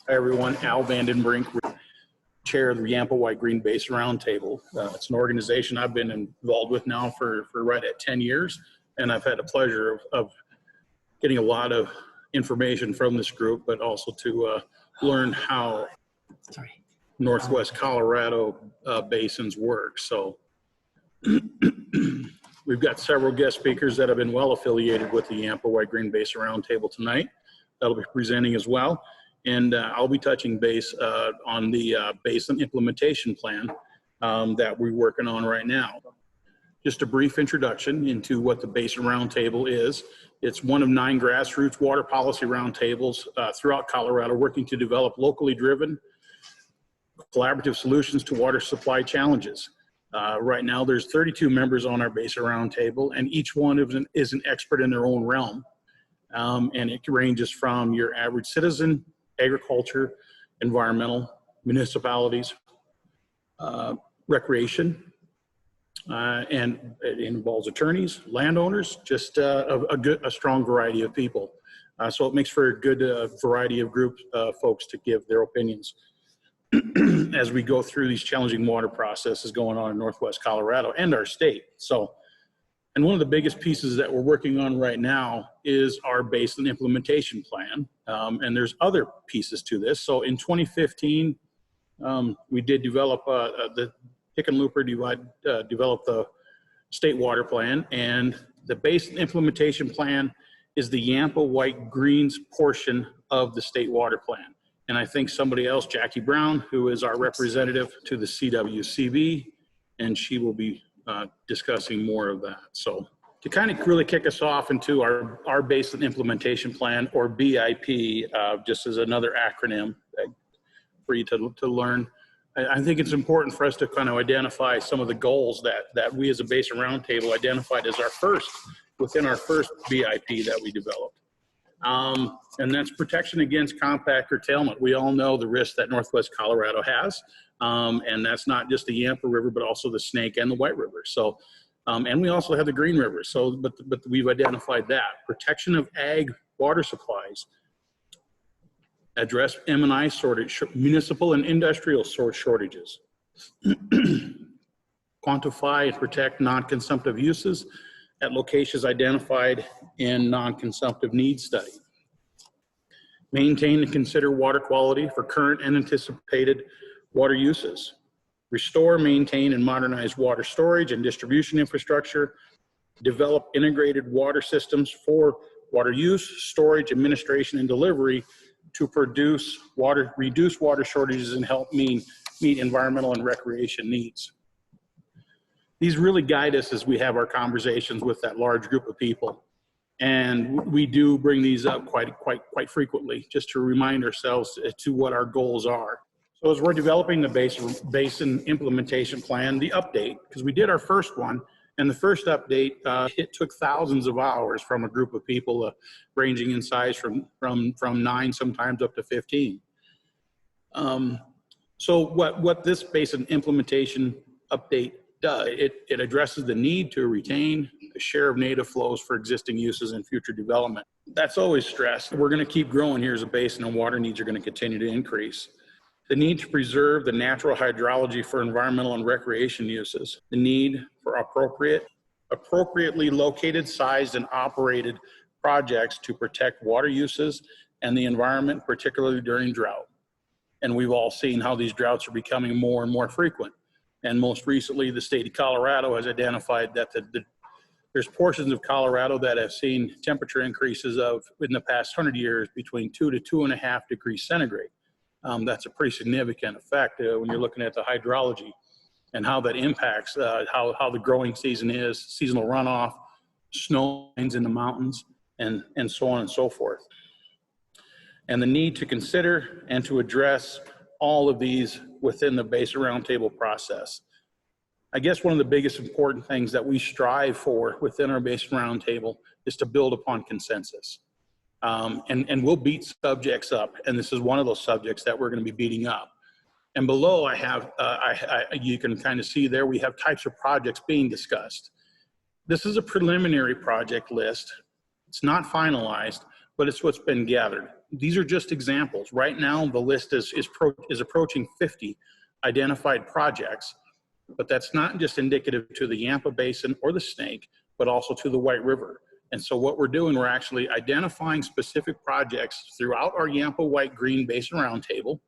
Hi everyone, Al Vandenbrink, chair of the Yampa White Green Basin Roundtable. It's an organization I've been involved with now for right at 10 years, and I've had the pleasure of getting a lot of information from this group, but also to learn how Northwest Colorado basins work. So we've got several guest speakers that have been well affiliated with the Yampa White Green Basin Roundtable tonight. That'll be presenting as well. And I'll be touching base on the basin implementation plan that we're working on right now. Just a brief introduction into what the Basin Roundtable is. It's one of 9 grassroots water policy roundtables throughout Colorado, working to develop locally driven collaborative solutions to water supply challenges. Right now, there's 32 members on our Basin Roundtable, and each one is an expert in their own realm. And it ranges from your average citizen, agriculture, environmental, municipalities, recreation, and it involves attorneys, landowners, just a strong variety of people. So it makes for a good variety of groups, folks to give their opinions as we go through these challenging water processes going on in Northwest Colorado and our state. And one of the biggest pieces that we're working on right now is our basin implementation plan. And there's other pieces to this. So in 2015, we did develop the Hickenlooper developed the state water plan, and the basin implementation plan is the Yampa White Greens portion of the state water plan. And I think somebody else, Jackie Brown, who is our representative to the CWCB, and she will be discussing more of that. So to kind of really kick us off into our basin implementation plan, or BIP, just as another acronym for you to learn, I think it's important for us to kind of identify some of the goals that we as a Basin Roundtable identified as within our first BIP that we developed. And that's protection against compact curtailment. We all know the risk that Northwest Colorado has. And that's not just the Yampa River, but also the Snake and the White River. So, and we also have the Green River. So, but we've identified that. Protection of ag water supplies. Address M&I shortage, municipal and industrial source shortages. Quantify and protect non-consumptive uses at locations identified in non-consumptive needs study. Maintain and consider water quality for current and anticipated water uses. Restore, maintain, and modernize water storage and distribution infrastructure. Develop integrated water systems for water use, storage, administration, and delivery to reduce water shortages and help meet environmental and recreation needs. These really guide us as we have our conversations with that large group of people. And we do bring these up quite frequently, just to remind ourselves to what our goals are. So as we're developing the basin implementation plan, the update, because we did our first one, and the first update, it took thousands of hours from a group of people ranging in size from 9 sometimes up to 15. So what this basin implementation update does, it addresses the need to retain a share of native flows for existing uses and future development. That's always stressed. We're going to keep growing here as a basin, and water needs are going to continue to increase. The need to preserve the natural hydrology for environmental and recreation uses. The need for appropriately located, sized, and operated projects to protect water uses and the environment, particularly during drought. And we've all seen how these droughts are becoming more and more frequent. And most recently, the state of Colorado has identified that there's portions of Colorado that have seen temperature increases in the past 100 years between 2 to 2.5 degrees centigrade. That's a pretty significant effect when you're looking at the hydrology and how that impacts how the growing season is, seasonal runoff, snow in the mountains, and so on and so forth. And the need to consider and to address all of these within the Basin Roundtable process. I guess one of the biggest important things that we strive for within our Basin Roundtable is to build upon consensus. And we'll beat subjects up, and this is one of those subjects that we're going to be beating up. And below I have, you can kind of see there, we have types of projects being discussed. This is a preliminary project list. It's not finalized, but it's what's been gathered. These are just examples. Right now, the list is approaching 50 identified projects, but that's not just indicative to the Yampa Basin or the Snake, but also to the White River. And so what we're doing, we're actually identifying specific projects throughout our Yampa White Green Basin Roundtable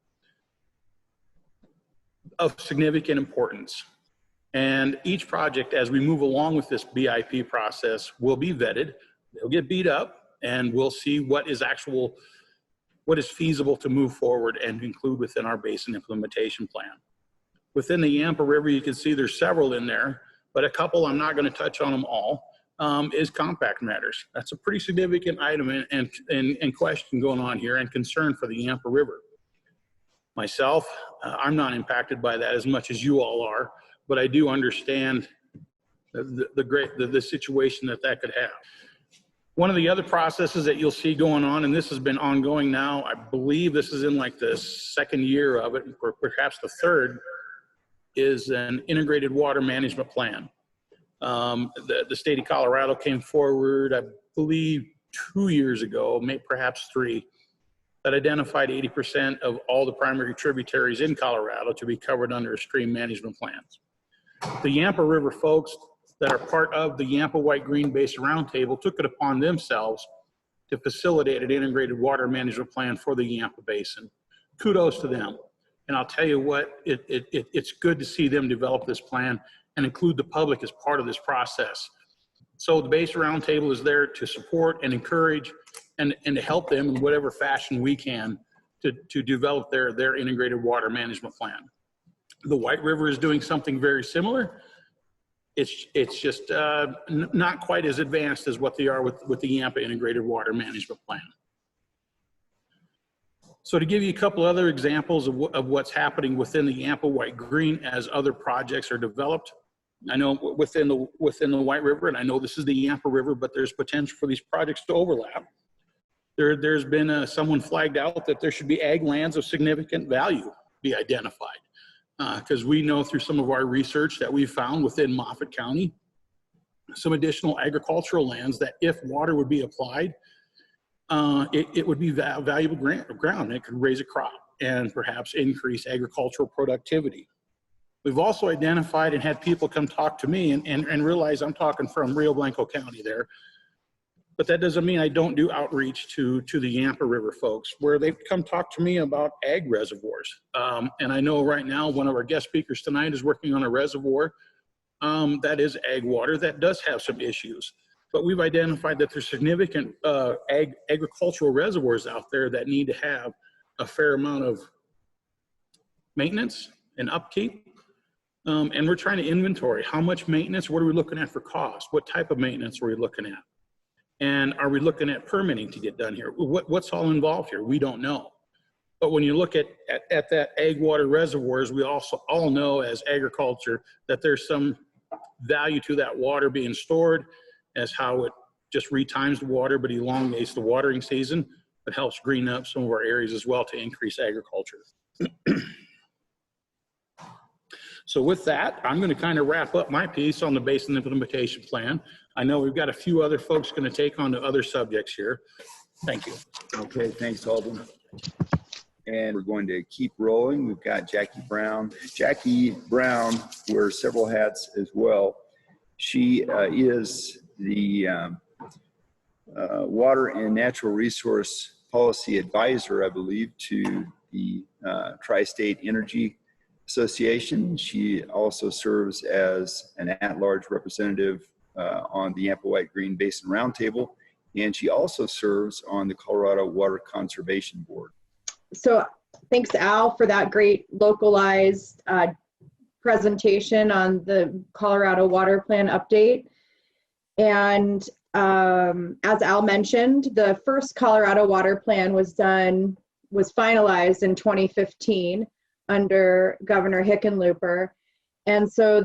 of significant importance. And each project, as we move along with this BIP process, will be vetted. They'll get beat up, and we'll see what is feasible to move forward and include within our basin implementation plan. Within the Yampa River, you can see there's several in there, but a couple, I'm not going to touch on them all, is compact matters. That's a pretty significant item and question going on here, and concern for the Yampa River. Myself, I'm not impacted by that as much as you all are, but I do understand the situation that could have. One of the other processes that you'll see going on, and this has been ongoing now, I believe this is in like the second year of it, or perhaps the third, is an integrated water management plan. The state of Colorado came forward, I believe 2 years ago, maybe perhaps 3, that identified 80% of all the primary tributaries in Colorado to be covered under stream management plans. The Yampa River folks that are part of the Yampa White Green Basin Roundtable took it upon themselves to facilitate an integrated water management plan for the Yampa Basin. Kudos to them. And I'll tell you what, it's good to see them develop this plan and include the public as part of this process. So the Basin Roundtable is there to support and encourage and to help them in whatever fashion we can to develop their integrated water management plan. The White River is doing something very similar. It's just not quite as advanced as what they are with the Yampa Integrated Water Management Plan. So to give you a couple other examples of what's happening within the Yampa White Green as other projects are developed, I know within the White River, and I know this is the Yampa River, but there's potential for these projects to overlap. There's been someone flagged out that there should be ag lands of significant value be identified. Because we know through some of our research that we found within Moffat County, some additional agricultural lands that if water would be applied, it would be valuable ground. It could raise a crop and perhaps increase agricultural productivity. We've also identified and had people come talk to me and realize I'm talking from Rio Blanco County there. But that doesn't mean I don't do outreach to the Yampa River folks, where they come talk to me about ag reservoirs. And I know right now one of our guest speakers tonight is working on a reservoir that is ag water that does have some issues. But we've identified that there's significant agricultural reservoirs out there that need to have a fair amount of maintenance and upkeep. And we're trying to inventory how much maintenance, what are we looking at for cost? What type of maintenance are we looking at? And are we looking at permitting to get done here? What's all involved here? We don't know. But when you look at that ag water reservoirs, we also all know as agriculture that there's some value to that water being stored, as how it just retimes the water but elongates the watering season, but helps green up some of our areas as well to increase agriculture. So with that, I'm going to kind of wrap up my piece on the basin implementation plan. I know we've got a few other folks going to take on to other subjects here. Thank you. Okay, thanks, Alden. And we're going to keep rolling. We've got Jackie Brown. Jackie Brown wears several hats as well. She is the Water and Natural Resource Policy Advisor, I believe, to the Tri-State Energy Association. She also serves as an at-large representative on the Yampa White Green Basin Roundtable, and she also serves on the Colorado Water Conservation Board. So thanks, Al, for that great localized presentation on the Colorado Water Plan update. And as Al mentioned, the first Colorado Water Plan was finalized in 2015 under Governor Hickenlooper. And so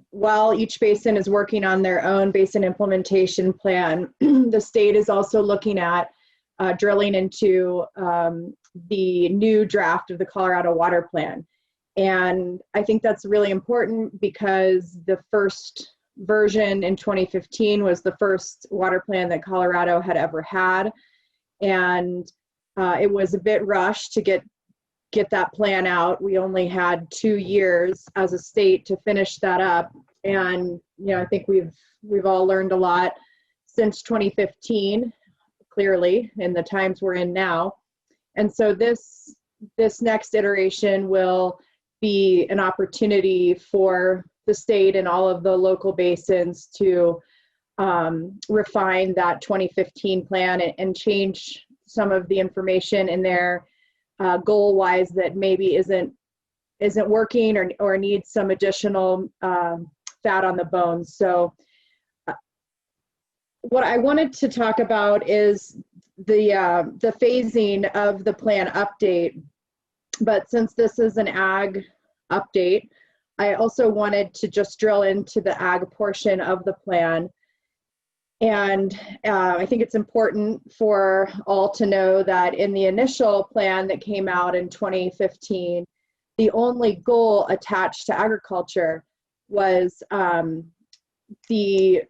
while each basin is working on their own basin implementation plan, the state is also looking at drilling into the new draft of the Colorado Water Plan. And I think that's really important because the first version in 2015 was the first water plan that Colorado had ever had. And it was a bit rushed to get that plan out. We only had 2 years as a state to finish that up. And, I think we've all learned a lot since 2015, clearly, in the times we're in now. And so this next iteration will be an opportunity for the state and all of the local basins to refine that 2015 plan and change some of the information in there goal-wise that maybe isn't working or needs some additional fat on the bones. So what I wanted to talk about is the phasing of the plan update. But since this is an ag update, I also wanted to just drill into the ag portion of the plan. And I think it's important for all to know that in the initial plan that came out in 2015, the only goal attached to agriculture was the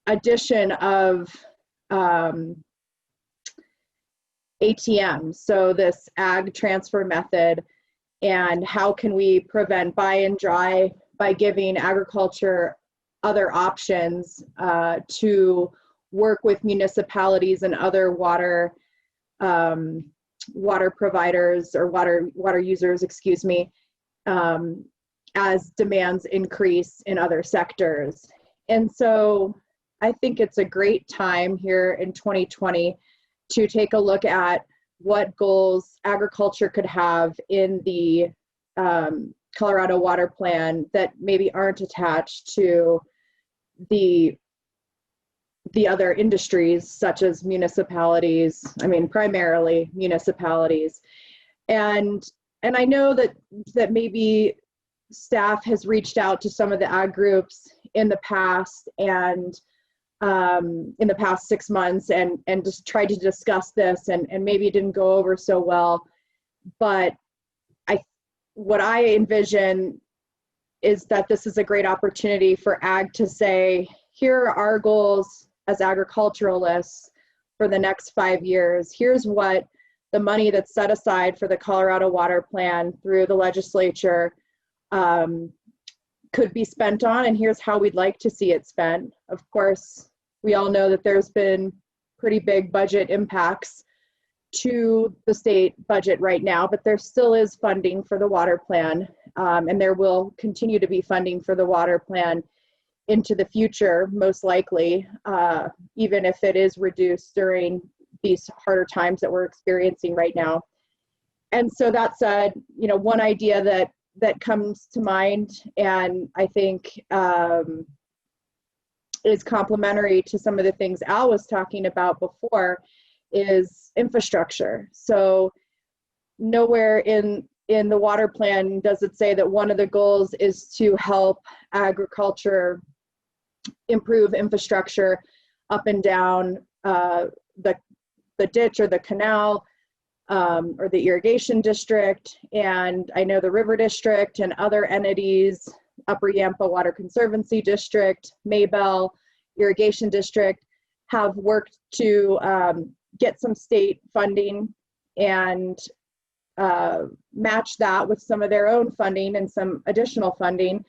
addition of ATM, so this ag transfer method, and how can we prevent buy and dry by giving agriculture other options to work with municipalities and other water providers or water users, excuse me, as demands increase in other sectors. And so I think it's a great time here in 2020 to take a look at what goals agriculture could have in the Colorado Water Plan that maybe aren't attached to the other industries, such as municipalities, primarily municipalities. And I know that maybe staff has reached out to some of the ag groups in the past and in the past 6 months and just tried to discuss this and maybe it didn't go over so well. But what I envision is that this is a great opportunity for ag to say, here are our goals as agriculturalists for the next 5 years. Here's what the money that's set aside for the Colorado Water Plan through the legislature could be spent on, and here's how we'd like to see it spent. Of course, we all know that there's been pretty big budget impacts to the state budget right now, but there still is funding for the water plan, and there will continue to be funding for the water plan into the future, most likely, even if it is reduced during these harder times that we're experiencing right now. And so that said, one idea that comes to mind, and I think is complementary to some of the things Al was talking about before, is infrastructure. So nowhere in the water plan does it say that one of the goals is to help agriculture improve infrastructure up and down the ditch or the canal or the irrigation district. And I know the river district and other entities, Upper Yampa Water Conservancy District, Maybell Irrigation District, have worked to get some state funding and match that with some of their own funding and some additional funding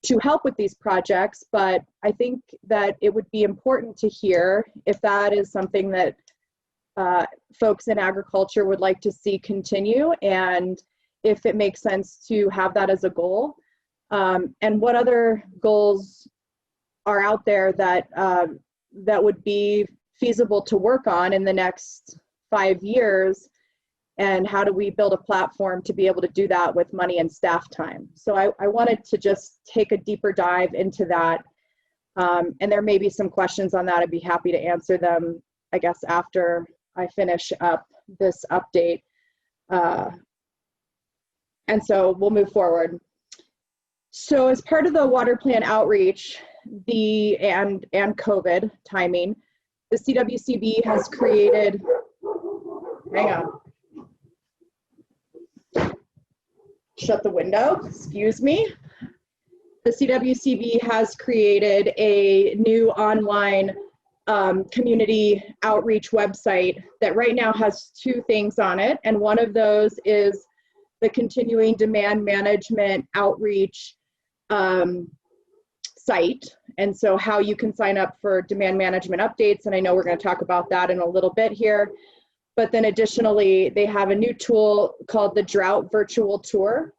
to help with these projects. But I think that it would be important to hear if that is something that folks in agriculture would like to see continue, and if it makes sense to have that as a goal, and what other goals are out there that that would be feasible to work on in the next 5 years, and how do we build a platform to be able to do that with money and staff time. So I wanted to just take a deeper dive into that, and there may be some questions on that. I'd be happy to answer them, I guess, after I finish up this update. And so we'll move forward. So as part of the water plan outreach, and COVID timing, the CWCB has created, hang on, shut the window, excuse me. The CWCB has created a new online community outreach website that right now has two things on it. And one of those is the continuing demand management outreach site. And so how you can sign up for demand management updates. And I know we're going to talk about that in a little bit here. But then additionally, they have a new tool called the Drought Virtual Tour.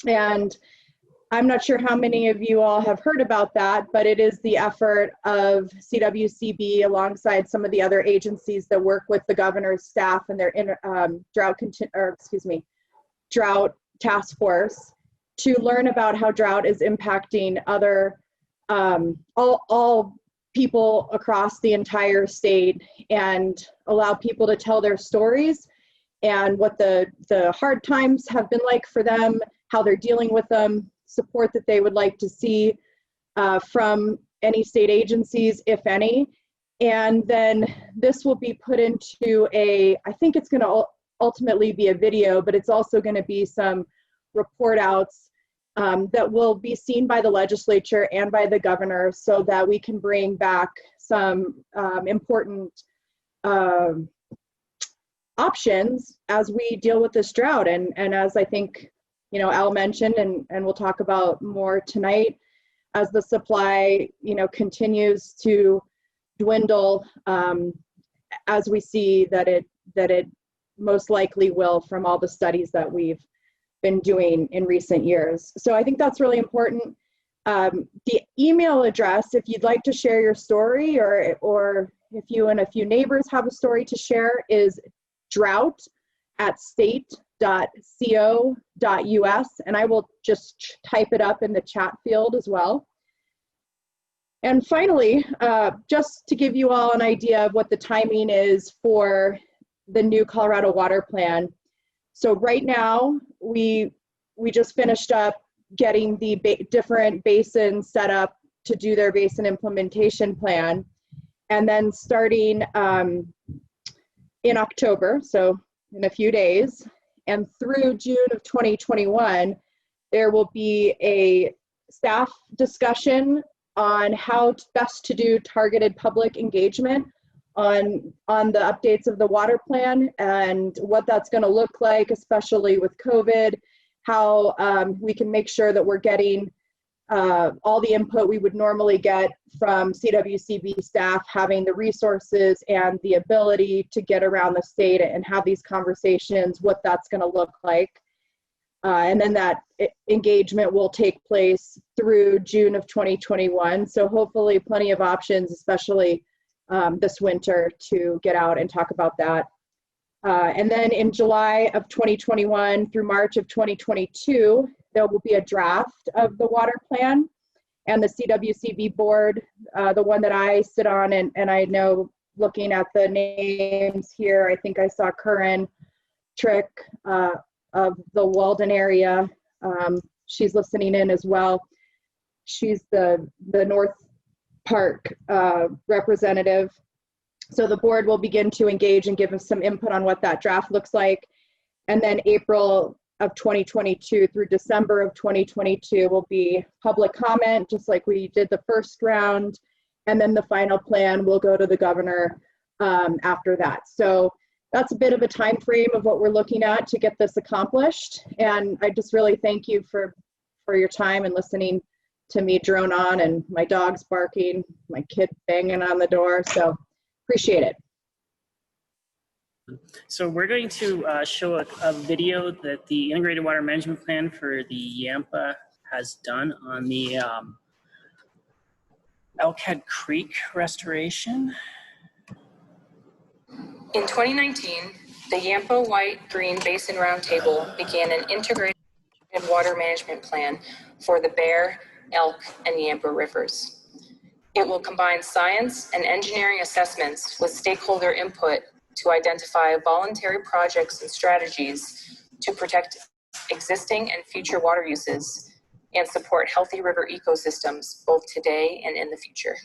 And I'm not sure how many of you all have heard about that, but it is the effort of CWCB alongside some of the other agencies that work with the governor's staff and their drought task force to learn about how drought is impacting other all people across the entire state, and allow people to tell their stories and what the hard times have been like for them, how they're dealing with them, support that they would like to see from any state agencies, if any. And then this will be put into I think it's going to ultimately be a video, but it's also going to be some report outs that will be seen by the legislature and by the governor, so that we can bring back some important options as we deal with this drought. And as I think, you know, Al mentioned, and we'll talk about more tonight, as the supply, you know, continues to dwindle, as we see that it most likely will from all the studies that we've been doing in recent years. So I think that's really important. The email address, if you'd like to share your story, or if you and a few neighbors have a story to share, is drought@state.co.us, and I will just type it up in the chat field as well. And finally, just to give you all an idea of what the timing is for the new Colorado Water Plan. So right now, we just finished up getting the different basins set up to do their basin implementation plan. And then starting in October, so in a few days, and through June of 2021, there will be a staff discussion on how best to do targeted public engagement on the updates of the water plan and what that's going to look like, especially with COVID, how we can make sure that we're getting all the input we would normally get from CWCB staff, having the resources and the ability to get around the state and have these conversations, what that's going to look like. And then that engagement will take place through June of 2021. So hopefully plenty of options, especially this winter, to get out and talk about that. And then in July of 2021 through March of 2022, there will be a draft of the water plan, and the CWCB board, the one that I sit on, and I know, looking at the names here, I think I saw Curran Trick of the Walden area. She's listening in as well. She's the North Park representative. So the board will begin to engage and give us some input on what that draft looks like. And then April of 2022 through December of 2022 will be public comment, just like we did the first round. And then the final plan will go to the governor after that. So that's a bit of a time frame of what we're looking at to get this accomplished. And I just really thank you for your time and listening to me drone on, and my dog's barking, my kid banging on the door. So appreciate it. So we're going to show a video that the Integrated Water Management Plan for the Yampa has done on the Elkhead Creek restoration. In 2019, the Yampa White-Green Basin Roundtable began an integrated water management plan for the Bear, Elk, and Yampa rivers. It will combine science and engineering assessments with stakeholder input to identify voluntary projects and strategies to protect existing and future water uses and support healthy river ecosystems both today and in the future.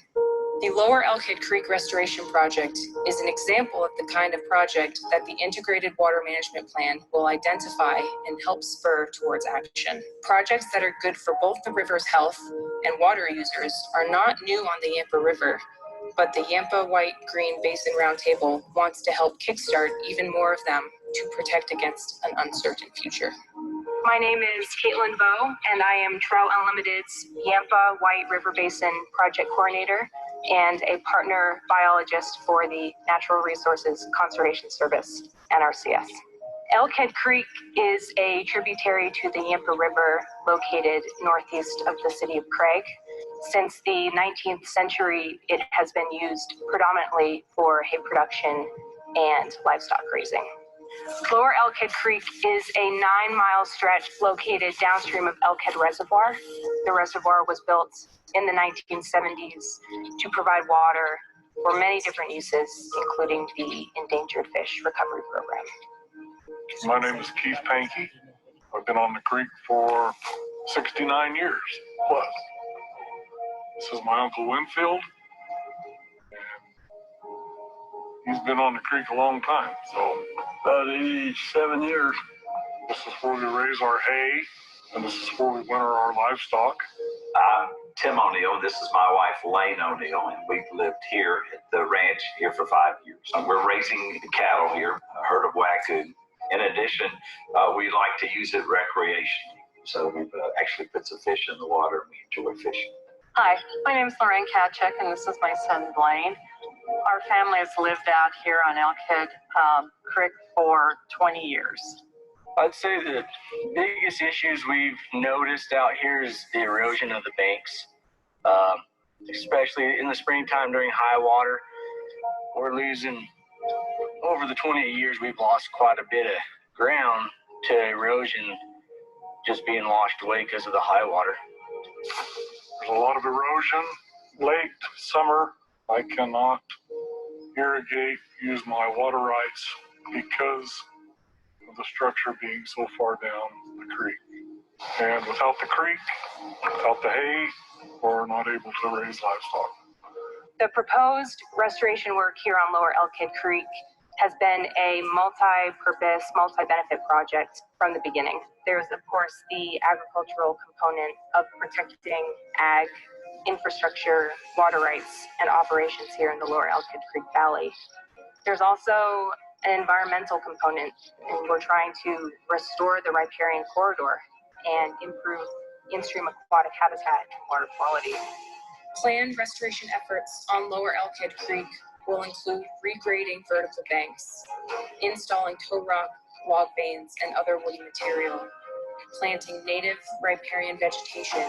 The Lower Elkhead Creek Restoration Project is an example of the kind of project that the Integrated Water Management Plan will identify and help spur towards action. Projects that are good for both the river's health and water users are not new on the Yampa River. but the Yampa White Green Basin Roundtable wants to help kickstart even more of them to protect against an uncertain future. My name is Caitlin Bowe, and I am Trout Unlimited's Yampa White River Basin Project Coordinator and a partner biologist for the Natural Resources Conservation Service, NRCS. Elkhead Creek is a tributary to the Yampa River located northeast of the city of Craig. Since the 19th century, it has been used predominantly for hay production and livestock grazing. Lower Elkhead Creek is a 9-mile stretch located downstream of Elkhead Reservoir. The reservoir was built in the 1970s to provide water for many different uses, including the endangered fish recovery program. My name is Keith Pankey. I've been on the creek for 69 years plus. This is my Uncle Winfield. He's been on the creek a long time, so about 87 years. This is where we raise our hay, and this is where we winter our livestock. I'm Tim O'Neill. This is my wife, Lane O'Neill, and we've lived here at the ranch here for 5 years. We're raising cattle here, a herd of Wacko. In addition, we like to use it recreationally. So we've actually put some fish in the water, and we enjoy fishing. Hi, my name is Lorraine Katchek, and this is my son, Blaine. Our family has lived out here on Elkhead Creek for 20 years. I'd say the biggest issues we've noticed out here is the erosion of the banks, especially in the springtime during high water. We're losing, over the 20 years, we've lost quite a bit of ground to erosion just being washed away because of the high water. There's a lot of erosion. Late summer, I cannot irrigate, use my water rights because of the structure being so far down the creek. And without the creek, without the hay, we're not able to raise livestock. The proposed restoration work here on Lower Elkhead Creek has been a multi-purpose, multi-benefit project from the beginning. There's, of course, the agricultural component of protecting ag infrastructure, water rights, and operations here in the Lower Elkhead Creek Valley. There's also an environmental component, and we're trying to restore the riparian corridor and improve in-stream aquatic habitat and water quality. Planned restoration efforts on Lower Elkhead Creek will include regrading vertical banks, installing tow rock, log vanes, and other woody material, planting native riparian vegetation,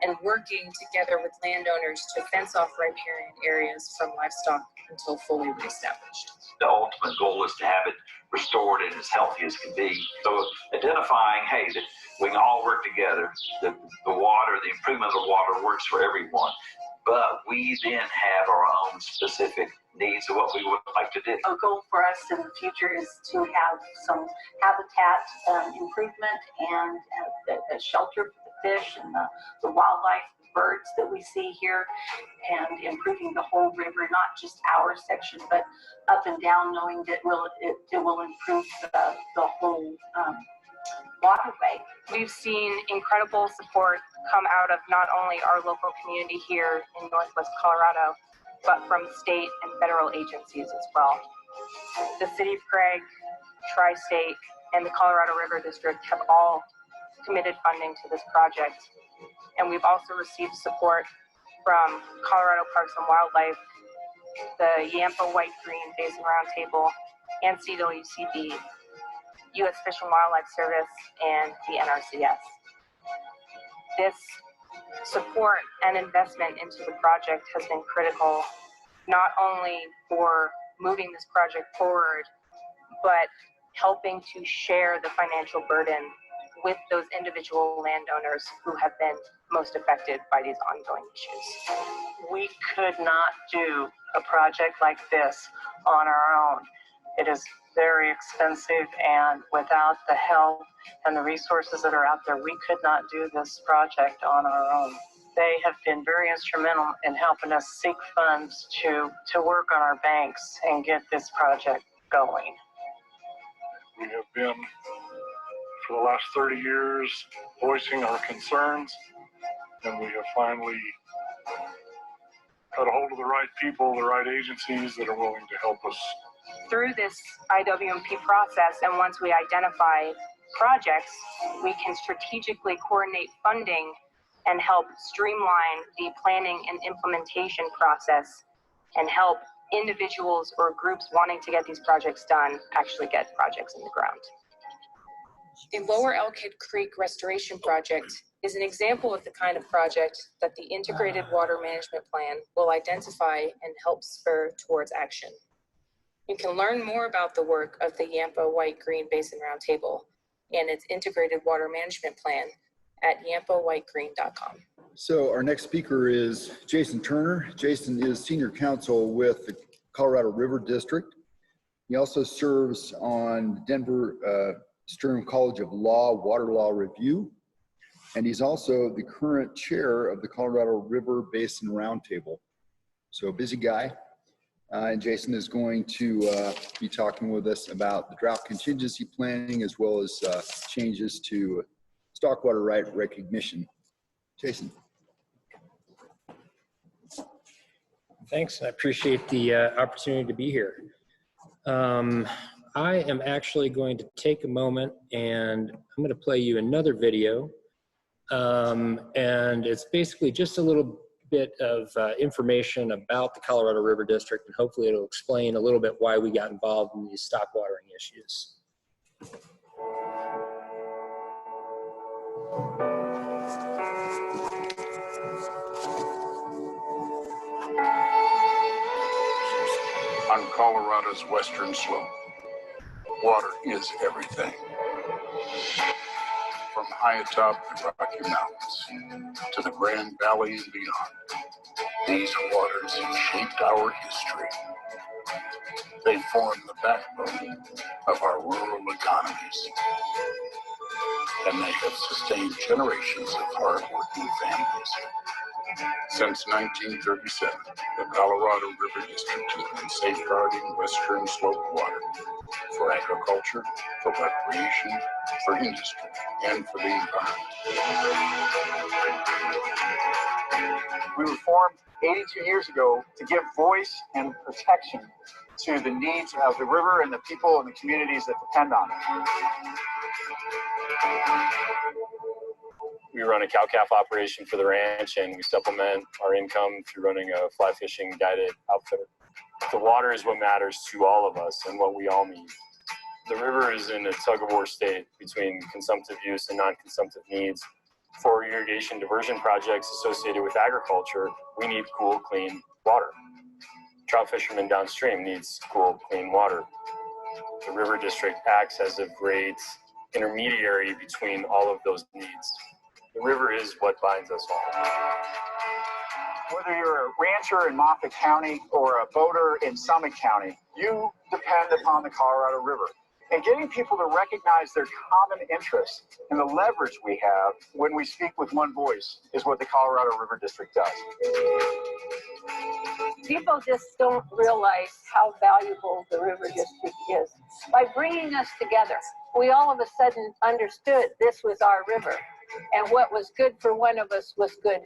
and working together with landowners to fence off riparian areas from livestock until fully reestablished. The ultimate goal is to have it restored and as healthy as can be. So identifying, hey, that we can all work together. The water, the improvement of the water works for everyone. But we then have our own specific needs of what we would like to do. A goal for us in the future is to have some habitat improvement and a shelter for the fish and the wildlife, the birds that we see here, and improving the whole river, not just our section, but up and down, knowing that it will improve the whole waterway. We've seen incredible support come out of not only our local community here in Northwest Colorado, but from state and federal agencies as well. The City of Craig, Tri-State, and the Colorado River District have all committed funding to this project. And we've also received support from Colorado Parks and Wildlife, the Yampa White Green Basin Roundtable, and CWCD, U.S. Fish and Wildlife Service, and the NRCS. This support and investment into the project has been critical, not only for moving this project forward, but helping to share the financial burden with those individual landowners who have been most affected by these ongoing issues. We could not do a project like this on our own. It is very expensive, and without the help and the resources that are out there, we could not do this project on our own. They have been very instrumental in helping us seek funds to work on our banks and get this project going. We have been, for the last 30 years, voicing our concerns, and we have finally got a hold of the right people, the right agencies that are willing to help us. Through this IWMP process, and once we identify projects, we can strategically coordinate funding and help streamline the planning and implementation process and help individuals or groups wanting to get these projects done actually get projects in the ground. The Lower Elkhead Creek Restoration Project is an example of the kind of project that the Integrated Water Management Plan will identify and help spur towards action. You can learn more about the work of the Yampa White Green Basin Roundtable and its Integrated Water Management Plan at yampawhitegreen.com. So our next speaker is Jason Turner. Jason is senior counsel with the Colorado River District. He also serves on Denver Sturm College of Law Water Law Review, and he's also the current chair of the Colorado River Basin Roundtable. So a busy guy. And Jason is going to be talking with us about the drought contingency planning as well as changes to stockwater right recognition. Jason. Thanks. I appreciate the opportunity to be here. I am actually going to take a moment and I'm going to play you another video. And it's basically just a little bit of information about the Colorado River District, and hopefully it'll explain a little bit why we got involved in these stock watering issues. On Colorado's western slope, water is everything. From high atop the Rocky Mountains to the Grand Valley and beyond, these waters have shaped our history. They form the backbone of our rural economies, and they have sustained generations of hard-working families. Since 1937, the Colorado River District has been safeguarding western slope water for agriculture, for recreation, for industry, and for the environment. We were formed 82 years ago to give voice and protection to the needs of the river and the people and the communities that depend on it. We run a cow-calf operation for the ranch, and we supplement our income through running a fly fishing guided outfitter. The water is what matters to all of us and what we all need. The river is in a tug-of-war state between consumptive use and non-consumptive needs. For irrigation diversion projects associated with agriculture, we need cool, clean water. Trout fishermen downstream needs cool, clean water. The River District acts as a great intermediary between all of those needs. The river is what binds us all. Whether you're a rancher in Moffat County or a boater in Summit County, you depend upon the Colorado River. And getting people to recognize their common interests and the leverage we have when we speak with one voice is what the Colorado River District does. People just don't realize how valuable the River District is. By bringing us together, we all of a sudden understood this was our river, and what was good for one of us was good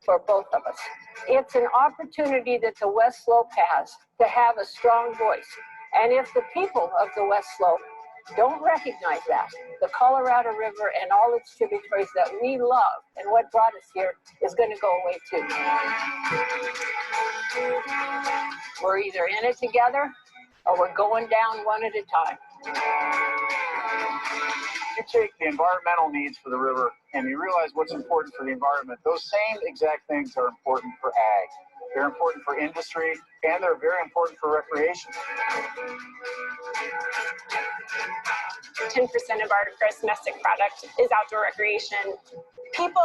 for both of us. It's an opportunity that the West Slope has to have a strong voice. And if the people of the West Slope don't recognize that, the Colorado River and all its tributaries that we love and what brought us here is going to go away too. We're either in it together or we're going down one at a time. You take the environmental needs for the river and you realize what's important for the environment. Those same exact things are important for ag. They're important for industry, and they're very important for recreation. 10% of our gross domestic product is outdoor recreation. People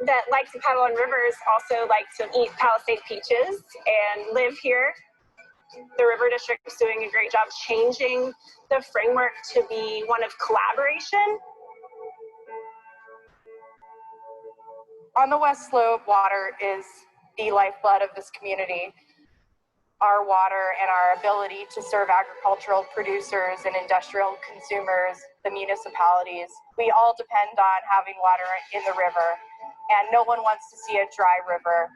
that like to paddle on rivers also like to eat Palisade peaches and live here. The River District is doing a great job changing the framework to be one of collaboration. On the West Slope, water is the lifeblood of this community. Our water and our ability to serve agricultural producers and industrial consumers, the municipalities, we all depend on having water in the river, and no one wants to see a dry river.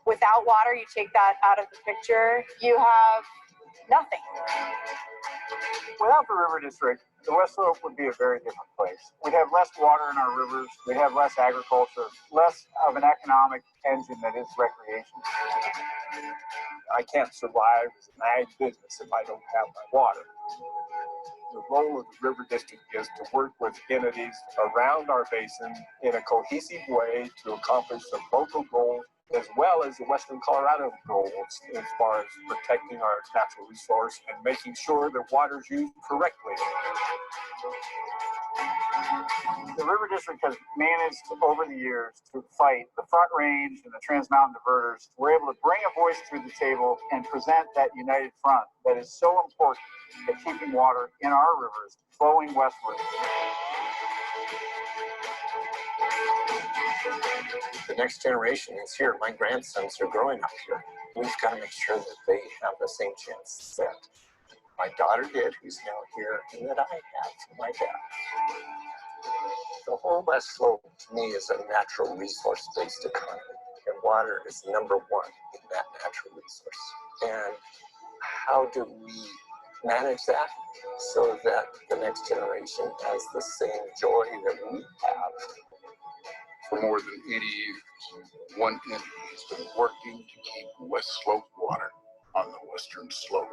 With without water, you take that out of the picture, you have nothing. Without the river district, the West Slope would be a very different place. We'd have less water in our rivers, we'd have less agriculture, less of an economic engine that is recreation. I can't survive as an ag business if I don't have my water. The role of the river district is to work with entities around our basin in a cohesive way to accomplish the local goals as well as the Western Colorado goals as far as protecting our natural resource and making sure that water is used correctly. The river district has managed over the years to fight the Front Range and the Trans Mountain diverters. We're able to bring a voice to the table and present that united front that is so important at keeping water in our rivers flowing westward. The next generation is here. My grandsons are growing up here. We've got to make sure that they have the same chance that my daughter did, who's now here, and that I had from my dad. The whole West Slope, to me, is a natural resource-based economy, and water is number one in that natural resource. And how do we manage that so that the next generation has the same joy that we have? For more than 80 years, one entity has been working to keep West Slope water on the western slope.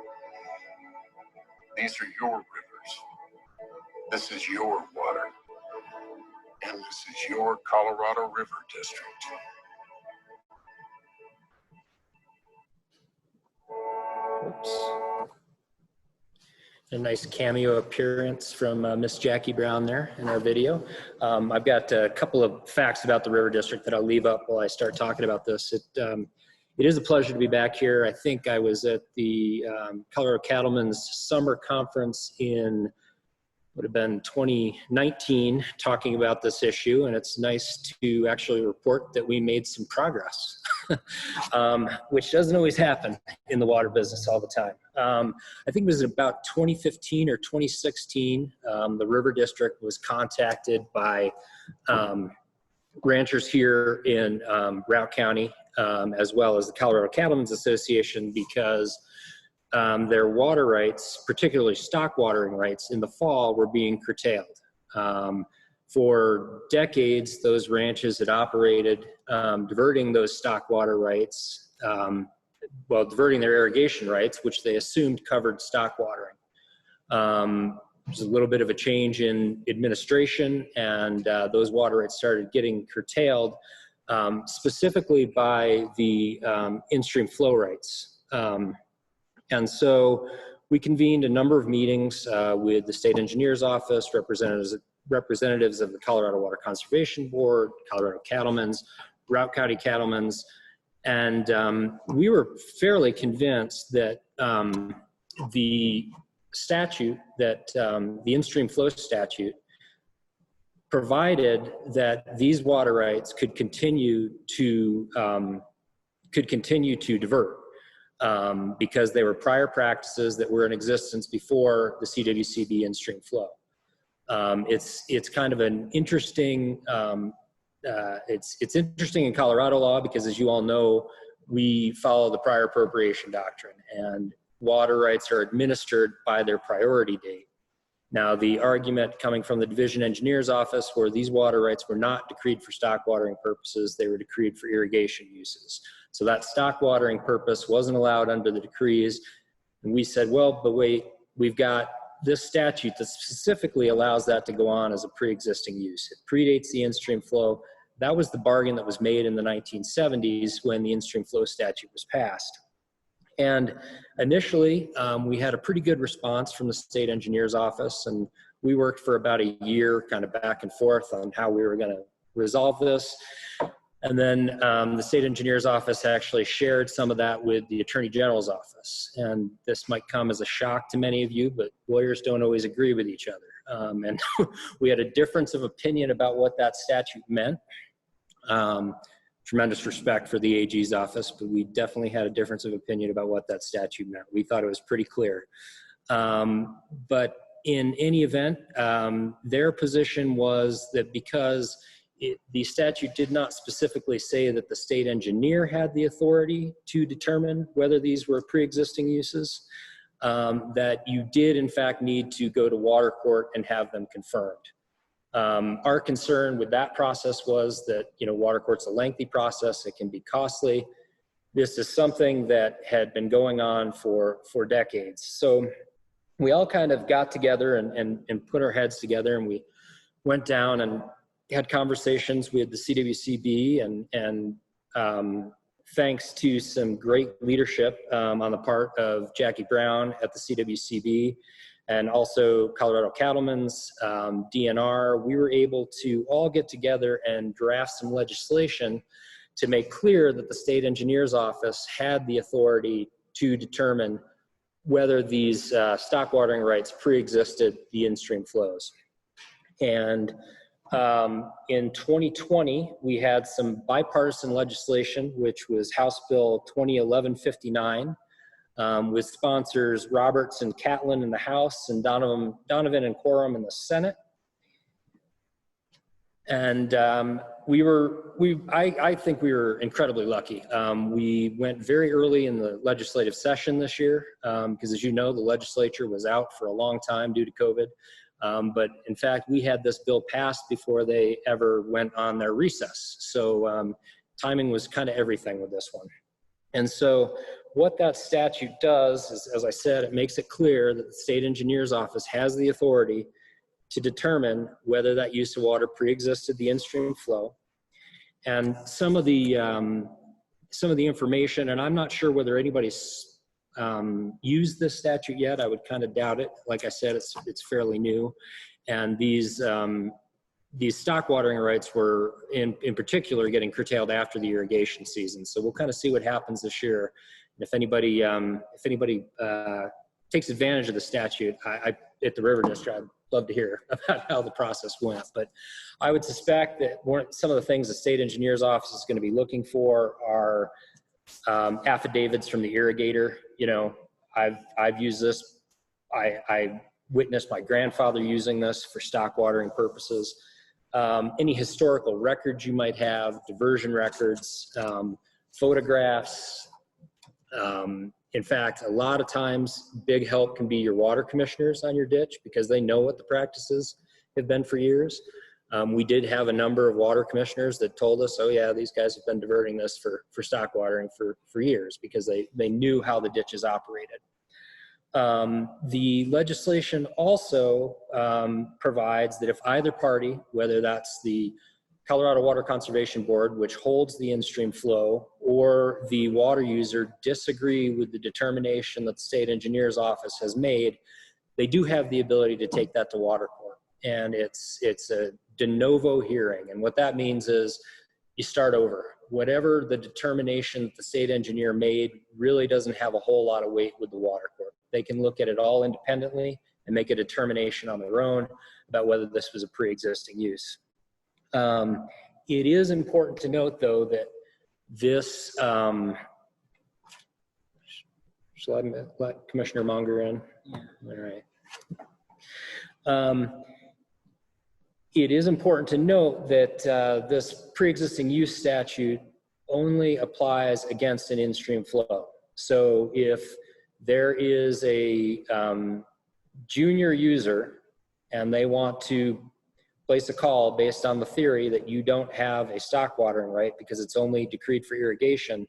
These are your rivers. This is your water. And this is your Colorado River District. Oops. A nice cameo appearance from Miss Jackie Brown there in our video. I've got a couple of facts about the River District that I'll leave up while I start talking about this. It is a pleasure to be back here. I think I was at the Colorado Cattlemen's Summer Conference in, would have been 2019, talking about this issue, and it's nice to actually report that we made some progress, which doesn't always happen in the water business all the time. I think it was about 2015 or 2016, the River District was contacted by ranchers here in Routt County, as well as the Colorado Cattlemen's Association, because their water rights, particularly stock watering rights in the fall, were being curtailed. For decades, those ranches had operated diverting those stock water rights, diverting their irrigation rights, which they assumed covered stock watering. There's a little bit of a change in administration, and those water rights started getting curtailed, specifically by the in-stream flow rights. And so we convened a number of meetings with the state engineer's office, representatives of the Colorado Water Conservation Board, Colorado Cattlemen's, Routt County Cattlemen's, and we were fairly convinced that the statute, that the in-stream flow statute, provided that these water rights could continue to divert. Because they were prior practices that were in existence before the CWCB in-stream flow. It's kind of an interesting, it's interesting in Colorado law because, as you all know, we follow the prior appropriation doctrine, and water rights are administered by their priority date. Now, the argument coming from the division engineer's office were these water rights were not decreed for stock watering purposes, they were decreed for irrigation uses. So that stock watering purpose wasn't allowed under the decrees. And we said, well, but wait, we've got this statute that specifically allows that to go on as a pre-existing use. It predates the in-stream flow. That was the bargain that was made in the 1970s when the in-stream flow statute was passed. And initially, we had a pretty good response from the state engineer's office, and we worked for about a year kind of back and forth on how we were going to resolve this. And then the state engineer's office actually shared some of that with the attorney general's office. And this might come as a shock to many of you, but lawyers don't always agree with each other. And we had a difference of opinion about what that statute meant. Tremendous respect for the AG's office, but we definitely had a difference of opinion about what that statute meant. We thought it was pretty clear. But in any event, their position was that because the statute did not specifically say that the state engineer had the authority to determine whether these were pre-existing uses, that you did in fact need to go to water court and have them confirmed. Our concern with that process was that, water court's a lengthy process, it can be costly. This is something that had been going on for decades. So we all kind of got together and put our heads together, and we went down and had conversations with the CWCB, and thanks to some great leadership on the part of Jackie Brown at the CWCB, and also Colorado Cattlemen's, DNR, we were able to all get together and draft some legislation to make clear that the state engineer's office had the authority to determine whether these stock watering rights pre-existed the in-stream flows. And in 2020, we had some bipartisan legislation, which was House Bill 2011-59, with sponsors Roberts and Catlin in the House and Donovan and Quorum in the Senate. And I think we were incredibly lucky. We went very early in the legislative session this year, because as you know, the legislature was out for a long time due to COVID. But in fact, we had this bill passed before they ever went on their recess. So timing was kind of everything with this one. And so what that statute does is, as I said, it makes it clear that the state engineer's office has the authority to determine whether that use of water pre-existed the in-stream flow. And some of the information, and I'm not sure whether anybody's used this statute yet. I would kind of doubt it. Like I said, it's fairly new. And these stock watering rights were in particular getting curtailed after the irrigation season. So we'll kind of see what happens this year. And if anybody takes advantage of the statute, at the River District, I'd love to hear about how the process went. But I would suspect that some of the things the state engineer's office is going to be looking for are affidavits from the irrigator. I've used this. I witnessed my grandfather using this for stock watering purposes. Any historical records you might have, diversion records, photographs. In fact, a lot of times big help can be your water commissioners on your ditch, because they know what the practices have been for years. We did have a number of water commissioners that told us, oh yeah, these guys have been diverting this for stock watering for years, because they knew how the ditches operated. The legislation also provides that if either party, whether that's the Colorado Water Conservation Board, which holds the in-stream flow, or the water user disagree with the determination that the state engineer's office has made, they do have the ability to take that to water court. And it's a de novo hearing. And what that means is you start over. Whatever the determination that the state engineer made really doesn't have a whole lot of weight with the water court. They can look at it all independently and make a determination on their own about whether this was a pre-existing use. It is important to note, though, that this, shall I let Commissioner Munger in? Yeah. All right. It is important to note that this pre-existing use statute only applies against an in-stream flow. So if there is a junior user and they want to place a call based on the theory that you don't have a stock watering right because it's only decreed for irrigation,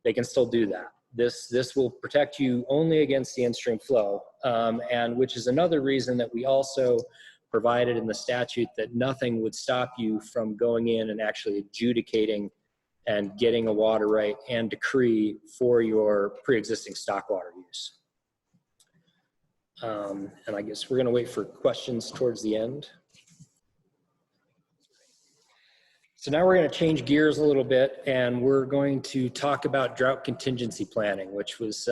they can still do that. This will protect you only against the in-stream flow, and which is another reason that we also provided in the statute that nothing would stop you from going in and actually adjudicating and getting a water right and decree for your pre-existing stock water use. And I guess we're going to wait for questions towards the end. So now we're going to change gears a little bit, and we're going to talk about drought contingency planning, which was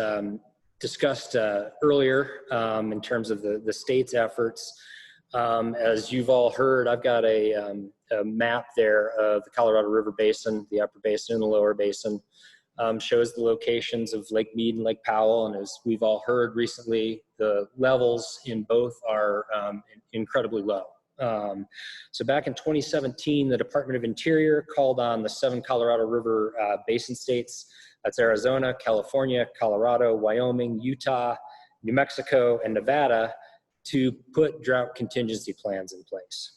discussed earlier in terms of the state's efforts. As you've all heard, I've got a map there of the Colorado River Basin, the upper basin and the lower basin. Shows the locations of Lake Mead and Lake Powell, and as we've all heard recently, the levels in both are incredibly low. So back in 2017, the Department of Interior called on the 7 Colorado River basin states, that's Arizona, California, Colorado, Wyoming, Utah, New Mexico, and Nevada, to put drought contingency plans in place.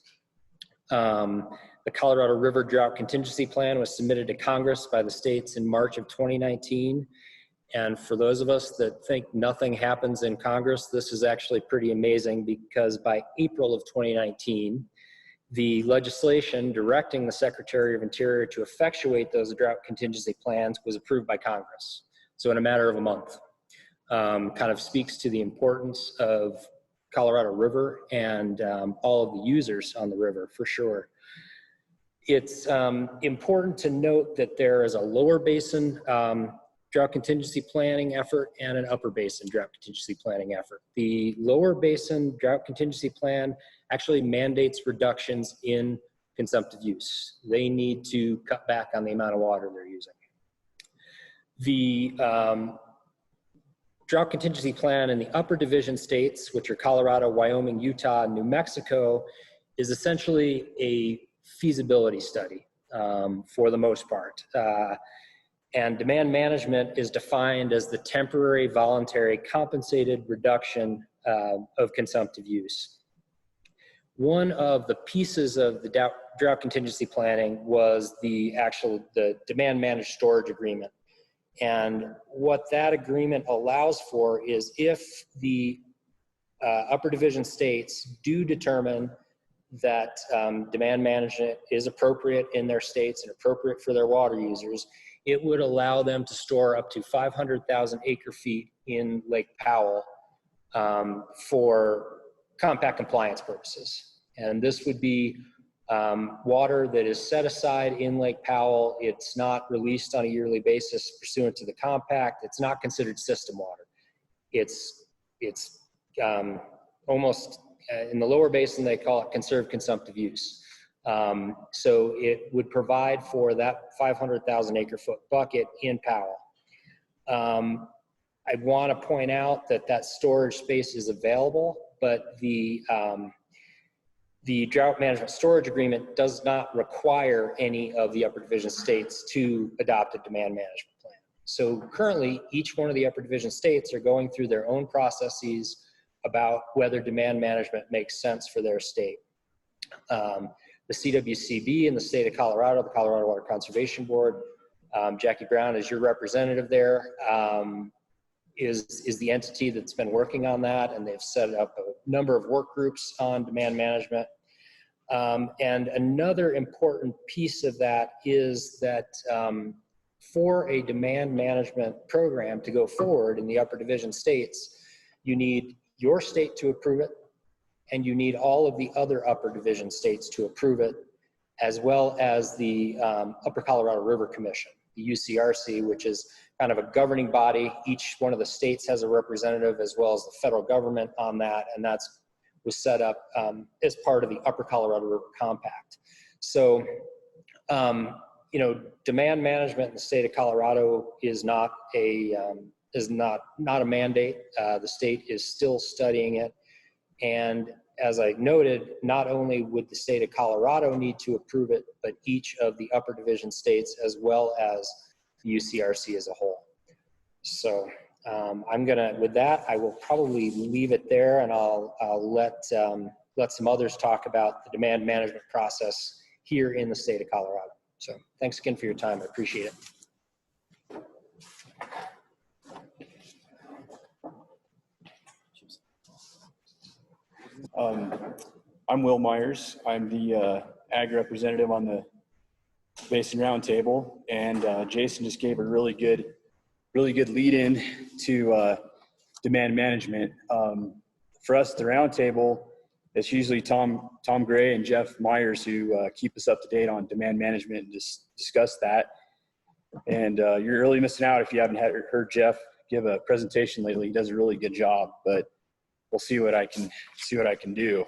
The Colorado River Drought Contingency Plan was submitted to Congress by the states in March of 2019. And for those of us that think nothing happens in Congress, this is actually pretty amazing, because by April of 2019, the legislation directing the Secretary of Interior to effectuate those drought contingency plans was approved by Congress. So in a matter of a month, kind of speaks to the importance of Colorado River and all of the users on the river, for sure. It's important to note that there is a lower basin drought contingency planning effort and an upper basin drought contingency planning effort. The lower basin drought contingency plan actually mandates reductions in consumptive use. They need to cut back on the amount of water they're using. The drought contingency plan in the upper division states, which are Colorado, Wyoming, Utah, and New Mexico, is essentially a feasibility study for the most part. And demand management is defined as the temporary, voluntary, compensated reduction of consumptive use. One of the pieces of the drought contingency planning was the demand managed storage agreement. And what that agreement allows for is, if the upper division states do determine that demand management is appropriate in their states and appropriate for their water users, it would allow them to store up to 500,000 acre feet in Lake Powell for compact compliance purposes. And this would be water that is set aside in Lake Powell. It's not released on a yearly basis pursuant to the compact. It's not considered system water. It's almost, in the lower basin, they call it conserved consumptive use. So it would provide for that 500,000 acre foot bucket in Powell. I want to point out that that storage space is available, but the drought management storage agreement does not require any of the upper division states to adopt a demand management plan. So currently, each one of the upper division states are going through their own processes about whether demand management makes sense for their state. The CWCB in the state of Colorado, the Colorado Water Conservation Board, Jackie Brown is your representative there, is the entity that's been working on that, and they've set up a number of work groups on demand management. And another important piece of that is that for a demand management program to go forward in the upper division states, you need your state to approve it, and you need all of the other upper division states to approve it, as well as the Upper Colorado River Commission, the UCRC, which is kind of a governing body. Each one of the states has a representative, as well as the federal government on that, and was set up as part of the Upper Colorado River Compact. So, you know, demand management in the state of Colorado is not a mandate. The state is still studying it. And as I noted, not only would the state of Colorado need to approve it, but each of the upper division states, as well as the UCRC as a whole. So with that, I will probably leave it there, and I'll let some others talk about the demand management process here in the state of Colorado. So thanks again for your time. I appreciate it. I'm Will Myers. I'm the ag representative on the Basin Roundtable, and Jason just gave a really good lead in to demand management. For us, the Roundtable, it's usually Tom Gray and Jeff Myers who keep us up to date on demand management and just discuss that. And you're really missing out if you haven't heard Jeff give a presentation lately. He does a really good job, but we'll see what I can do.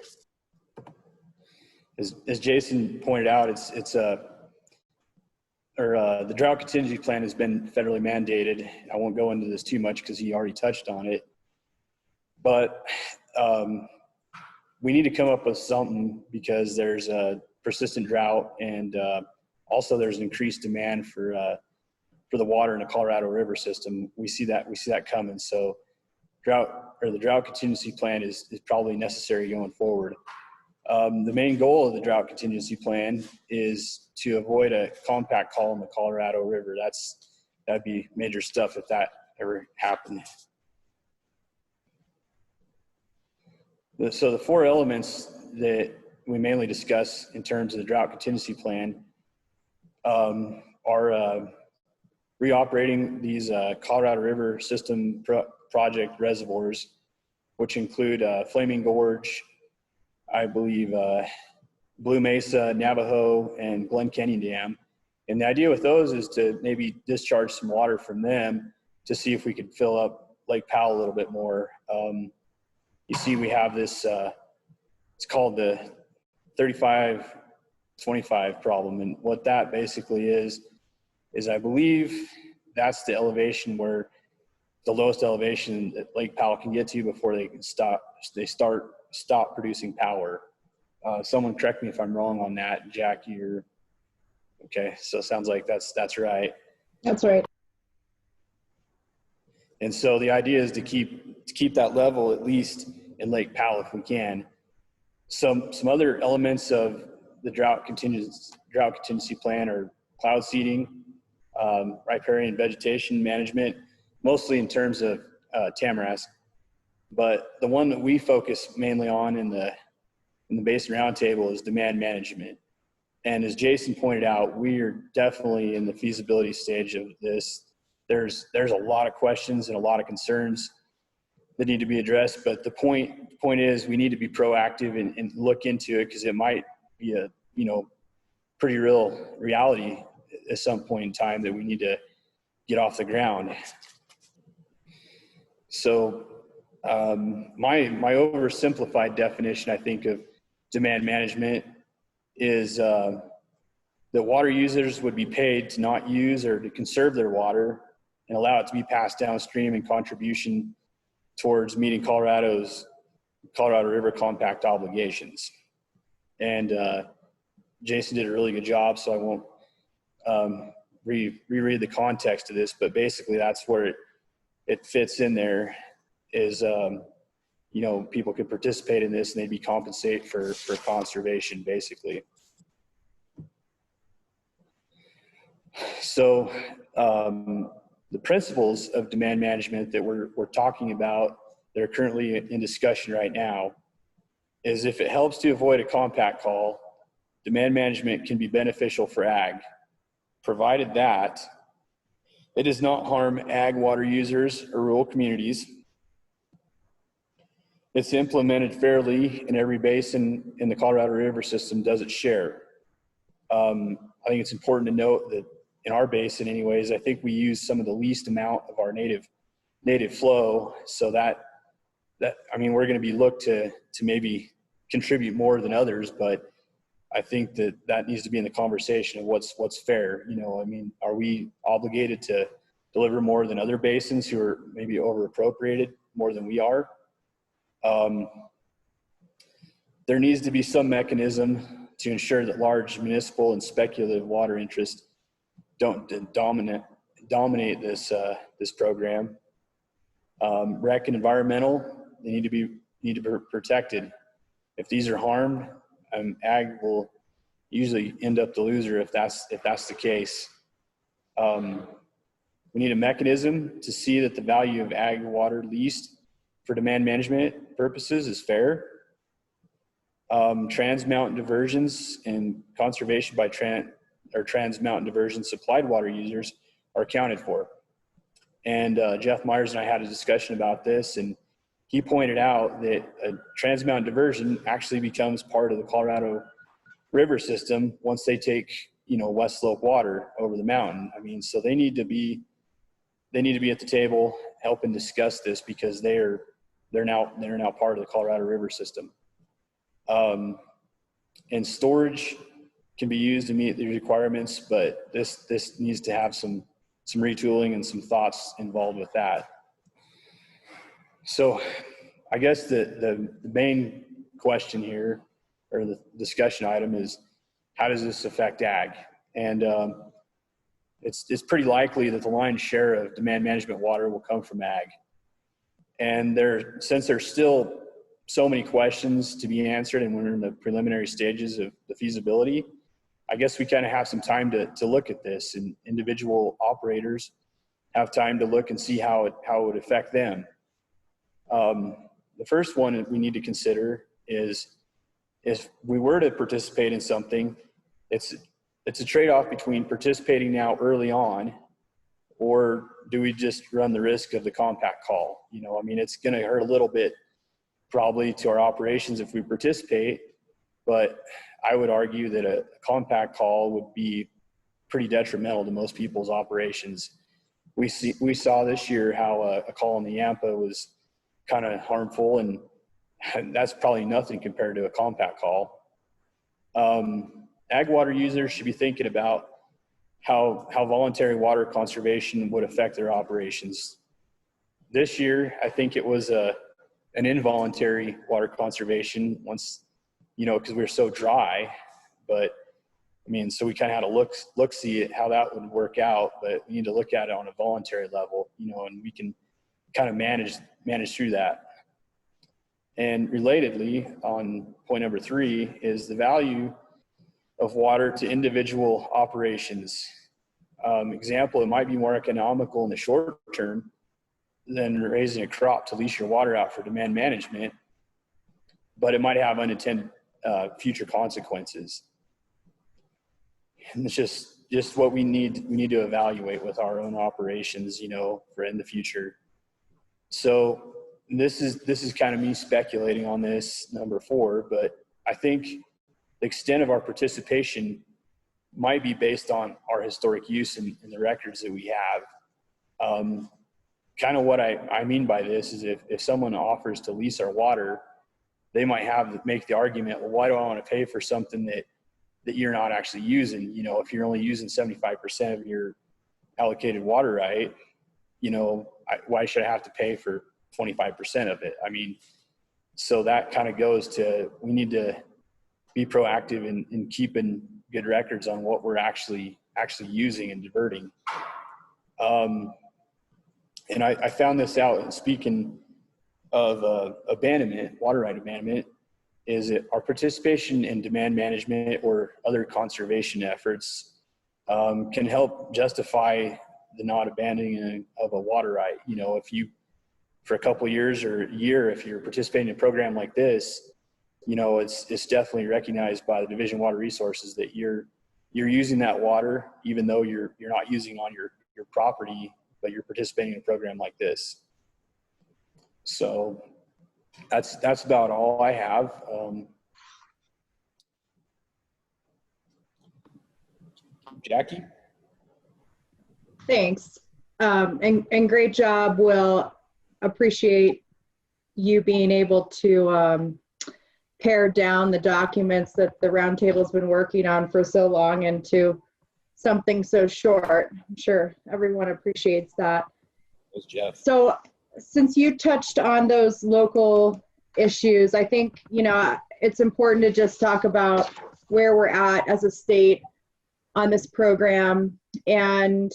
As Jason pointed out, the drought contingency plan has been federally mandated. I won't go into this too much because he already touched on it. But we need to come up with something because there's a persistent drought, and also there's an increased demand for the water in the Colorado River system. We see that coming. So the drought contingency plan is probably necessary going forward. The main goal of the drought contingency plan is to avoid a compact call in the Colorado River. That'd be major stuff if that ever happened. So the four elements that we mainly discuss in terms of the drought contingency plan are reoperating these Colorado River system project reservoirs, which include Flaming Gorge, I believe Blue Mesa, Navajo, and Glen Canyon Dam. And the idea with those is to maybe discharge some water from them to see if we could fill up Lake Powell a little bit more. You see, we have this, it's called the 35-25 problem. And what that basically is I believe that's the elevation where the lowest elevation that Lake Powell can get to before they can stop producing power. Someone correct me if I'm wrong on that, Jackie, or okay, so it sounds like that's right. That's right. And so the idea is to keep that level at least in Lake Powell if we can. Some other elements of the drought contingency plan are cloud seeding, riparian vegetation management, mostly in terms of tamarask. But the one that we focus mainly on in the Basin Roundtable is demand management. And as Jason pointed out, we are definitely in the feasibility stage of this. There's a lot of questions and a lot of concerns that need to be addressed. But the point is we need to be proactive and look into it, because it might be a pretty real reality at some point in time that we need to get off the ground. So my oversimplified definition, I think, of demand management is that water users would be paid to not use or to conserve their water and allow it to be passed downstream in contribution towards meeting Colorado River Compact obligations. And Jason did a really good job, so I won't reread the context of this, but basically that's where it fits in there is, people could participate in this and they'd be compensated for conservation, basically. So the principles of demand management that we're talking about that are currently in discussion right now is if it helps to avoid a compact call, demand management can be beneficial for ag, provided that it does not harm ag water users or rural communities. It's implemented fairly in every basin in the Colorado River system does its share. I think it's important to note that in our basin anyways, I think we use some of the least amount of our native flow, so that we're going to be looked to maybe contribute more than others, but I think that needs to be in the conversation of what's fair. Are we obligated to deliver more than other basins who are maybe over appropriated more than we are? There needs to be some mechanism to ensure that large municipal and speculative water interests don't dominate this program. Rec and environmental, they need to be protected. If these are harmed, ag will usually end up the loser if that's the case. We need a mechanism to see that the value of ag water leased for demand management purposes is fair. Trans-mountain diversions and conservation by trans-mountain diversion supplied water users are accounted for. And Jeff Myers and I had a discussion about this, and he pointed out that a trans-mountain diversion actually becomes part of the Colorado River system once they take, West Slope water over the mountain. So they need to be at the table helping discuss this, because they're now part of the Colorado River system. And storage can be used to meet the requirements, but this needs to have some retooling and some thoughts involved with that. So I guess the main question here, or the discussion item, is how does this affect ag? And it's pretty likely that the lion's share of demand management water will come from ag. And since there's still so many questions to be answered and we're in the preliminary stages of the feasibility, I guess we kind of have some time to look at this, and individual operators have time to look and see how it would affect them. The first one that we need to consider is, if we were to participate in something, it's a trade-off between participating now early on, or do we just run the risk of the compact call? You know, I mean, it's going to hurt a little bit probably to our operations if we participate, but I would argue that a compact call would be pretty detrimental to most people's operations. We saw this year how a call in the Yampa was kind of harmful, and that's probably nothing compared to a compact call. Ag water users should be thinking about how voluntary water conservation would affect their operations. This year, I think it was an involuntary water conservation once, you know, because we were so dry. But I mean, so we kind of had to see at how that would work out, but we need to look at it on a voluntary level, you know, and we can kind of manage through that. And relatedly, on point number 3 is the value of water to individual operations. Example, it might be more economical in the short term than raising a crop to lease your water out for demand management, but it might have unintended future consequences. And it's just what we need to evaluate with our own operations, you know, for in the future. So this is kind of me speculating on this number 4, but I think the extent of our participation might be based on our historic use in the records that we have. Kind of what I mean by this is if someone offers to lease our water, they might make the argument, well, why do I want to pay for something that you're not actually using? You know, if you're only using 75% of your allocated water right, you know, why should I have to pay for 25% of it? I mean, so that kind of goes to, we need to be proactive in keeping good records on what we're actually using and diverting. And I found this out, speaking of abandonment, water right abandonment, is that our participation in demand management or other conservation efforts can help justify the not abandoning of a water right. You know, if you, for a couple of years or a year, if you're participating in a program like this, you know, it's definitely recognized by the Division of Water Resources that you're using that water, even though you're not using on your property, but you're participating in a program like this. So that's about all I have. Jackie? Thanks. And great job, Will. Appreciate you being able to pare down the documents that the roundtable's been working on for so long into something so short. I'm sure everyone appreciates that. That's Jeff. So since you touched on those local issues, I think, you know, it's important to just talk about where we're at as a state on this program. And,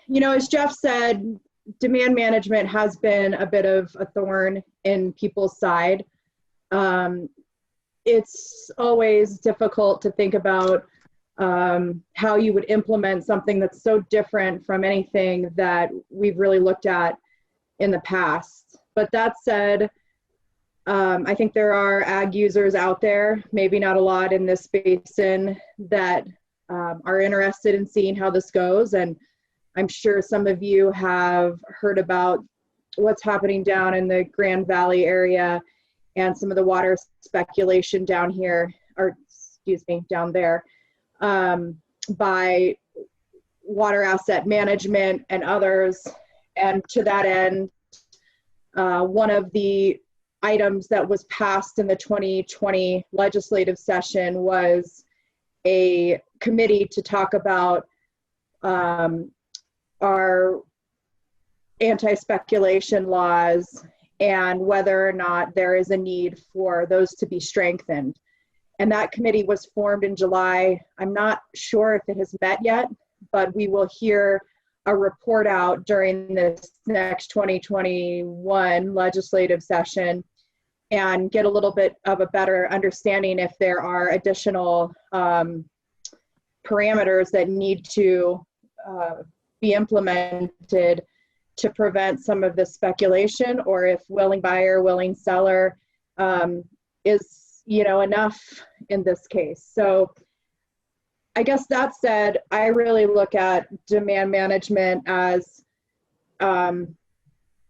you know, as Jeff said, demand management has been a bit of a thorn in people's side. It's always difficult to think about how you would implement something that's so different from anything that we've really looked at in the past. But that said, I think there are ag users out there, maybe not a lot in this basin, that are interested in seeing how this goes. And I'm sure some of you have heard about what's happening down in the Grand Valley area and some of the water speculation down here, or excuse me, down there, by water asset management and others. And to that end, one of the items that was passed in the 2020 legislative session was a committee to talk about our anti-speculation laws and whether or not there is a need for those to be strengthened. And that committee was formed in July. I'm not sure if it has met yet, but we will hear a report out during this next 2021 legislative session and get a little bit of a better understanding if there are additional parameters that need to be implemented to prevent some of this speculation, or if willing buyer, willing seller is, you know, enough in this case. So I guess that said, I really look at demand management as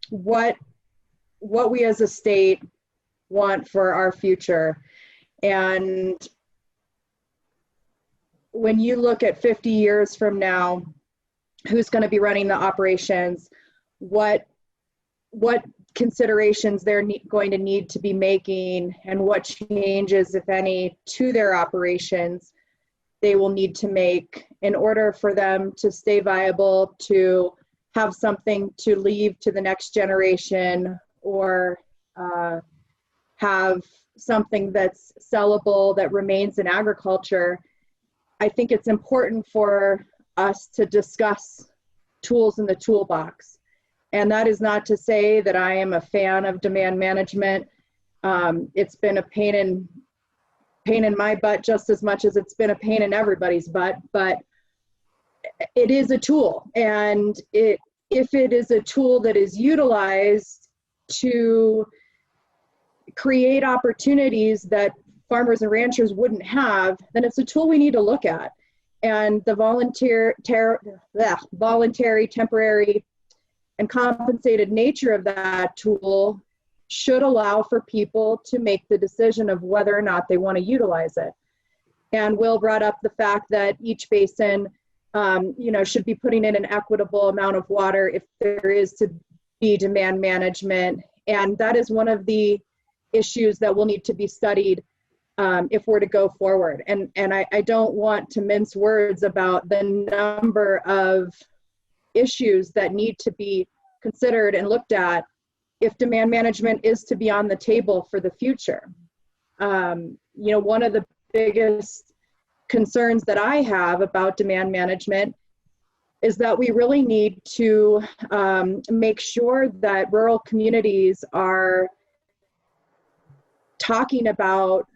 what we as a state want for our future. And when you look at 50 years from now, who's going to be running the operations, what considerations they're going to need to be making, and what changes, if any, to their operations they will need to make in order for them to stay viable, to have something to leave to the next generation, or have something that's sellable that remains in agriculture. I think it's important for us to discuss tools in the toolbox. And that is not to say that I am a fan of demand management. It's been a pain in my butt just as much as it's been a pain in everybody's butt, but it is a tool. And if it is a tool that is utilized to create opportunities that farmers and ranchers wouldn't have, then it's a tool we need to look at. And the voluntary, temporary, and compensated nature of that tool should allow for people to make the decision of whether or not they want to utilize it. And Will brought up the fact that each basin, should be putting in an equitable amount of water if there is to be demand management. And that is one of the issues that will need to be studied if we're to go forward. And I don't want to mince words about the number of issues that need to be considered and looked at if demand management is to be on the table for the future. One of the biggest concerns that I have about demand management is that we really need to make sure that rural communities are talking about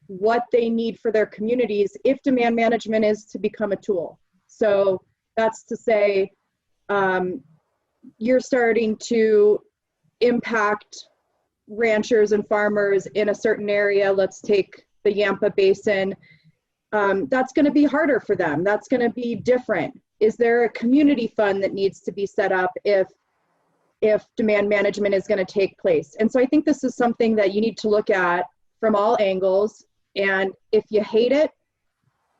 what they need for their communities if demand management is to become a tool. So that's to say, you're starting to impact ranchers and farmers in a certain area. Let's take the Yampa Basin. That's going to be harder for them. That's going to be different. Is there a community fund that needs to be set up if demand management is going to take place? And so I think this is something that you need to look at from all angles. And if you hate it,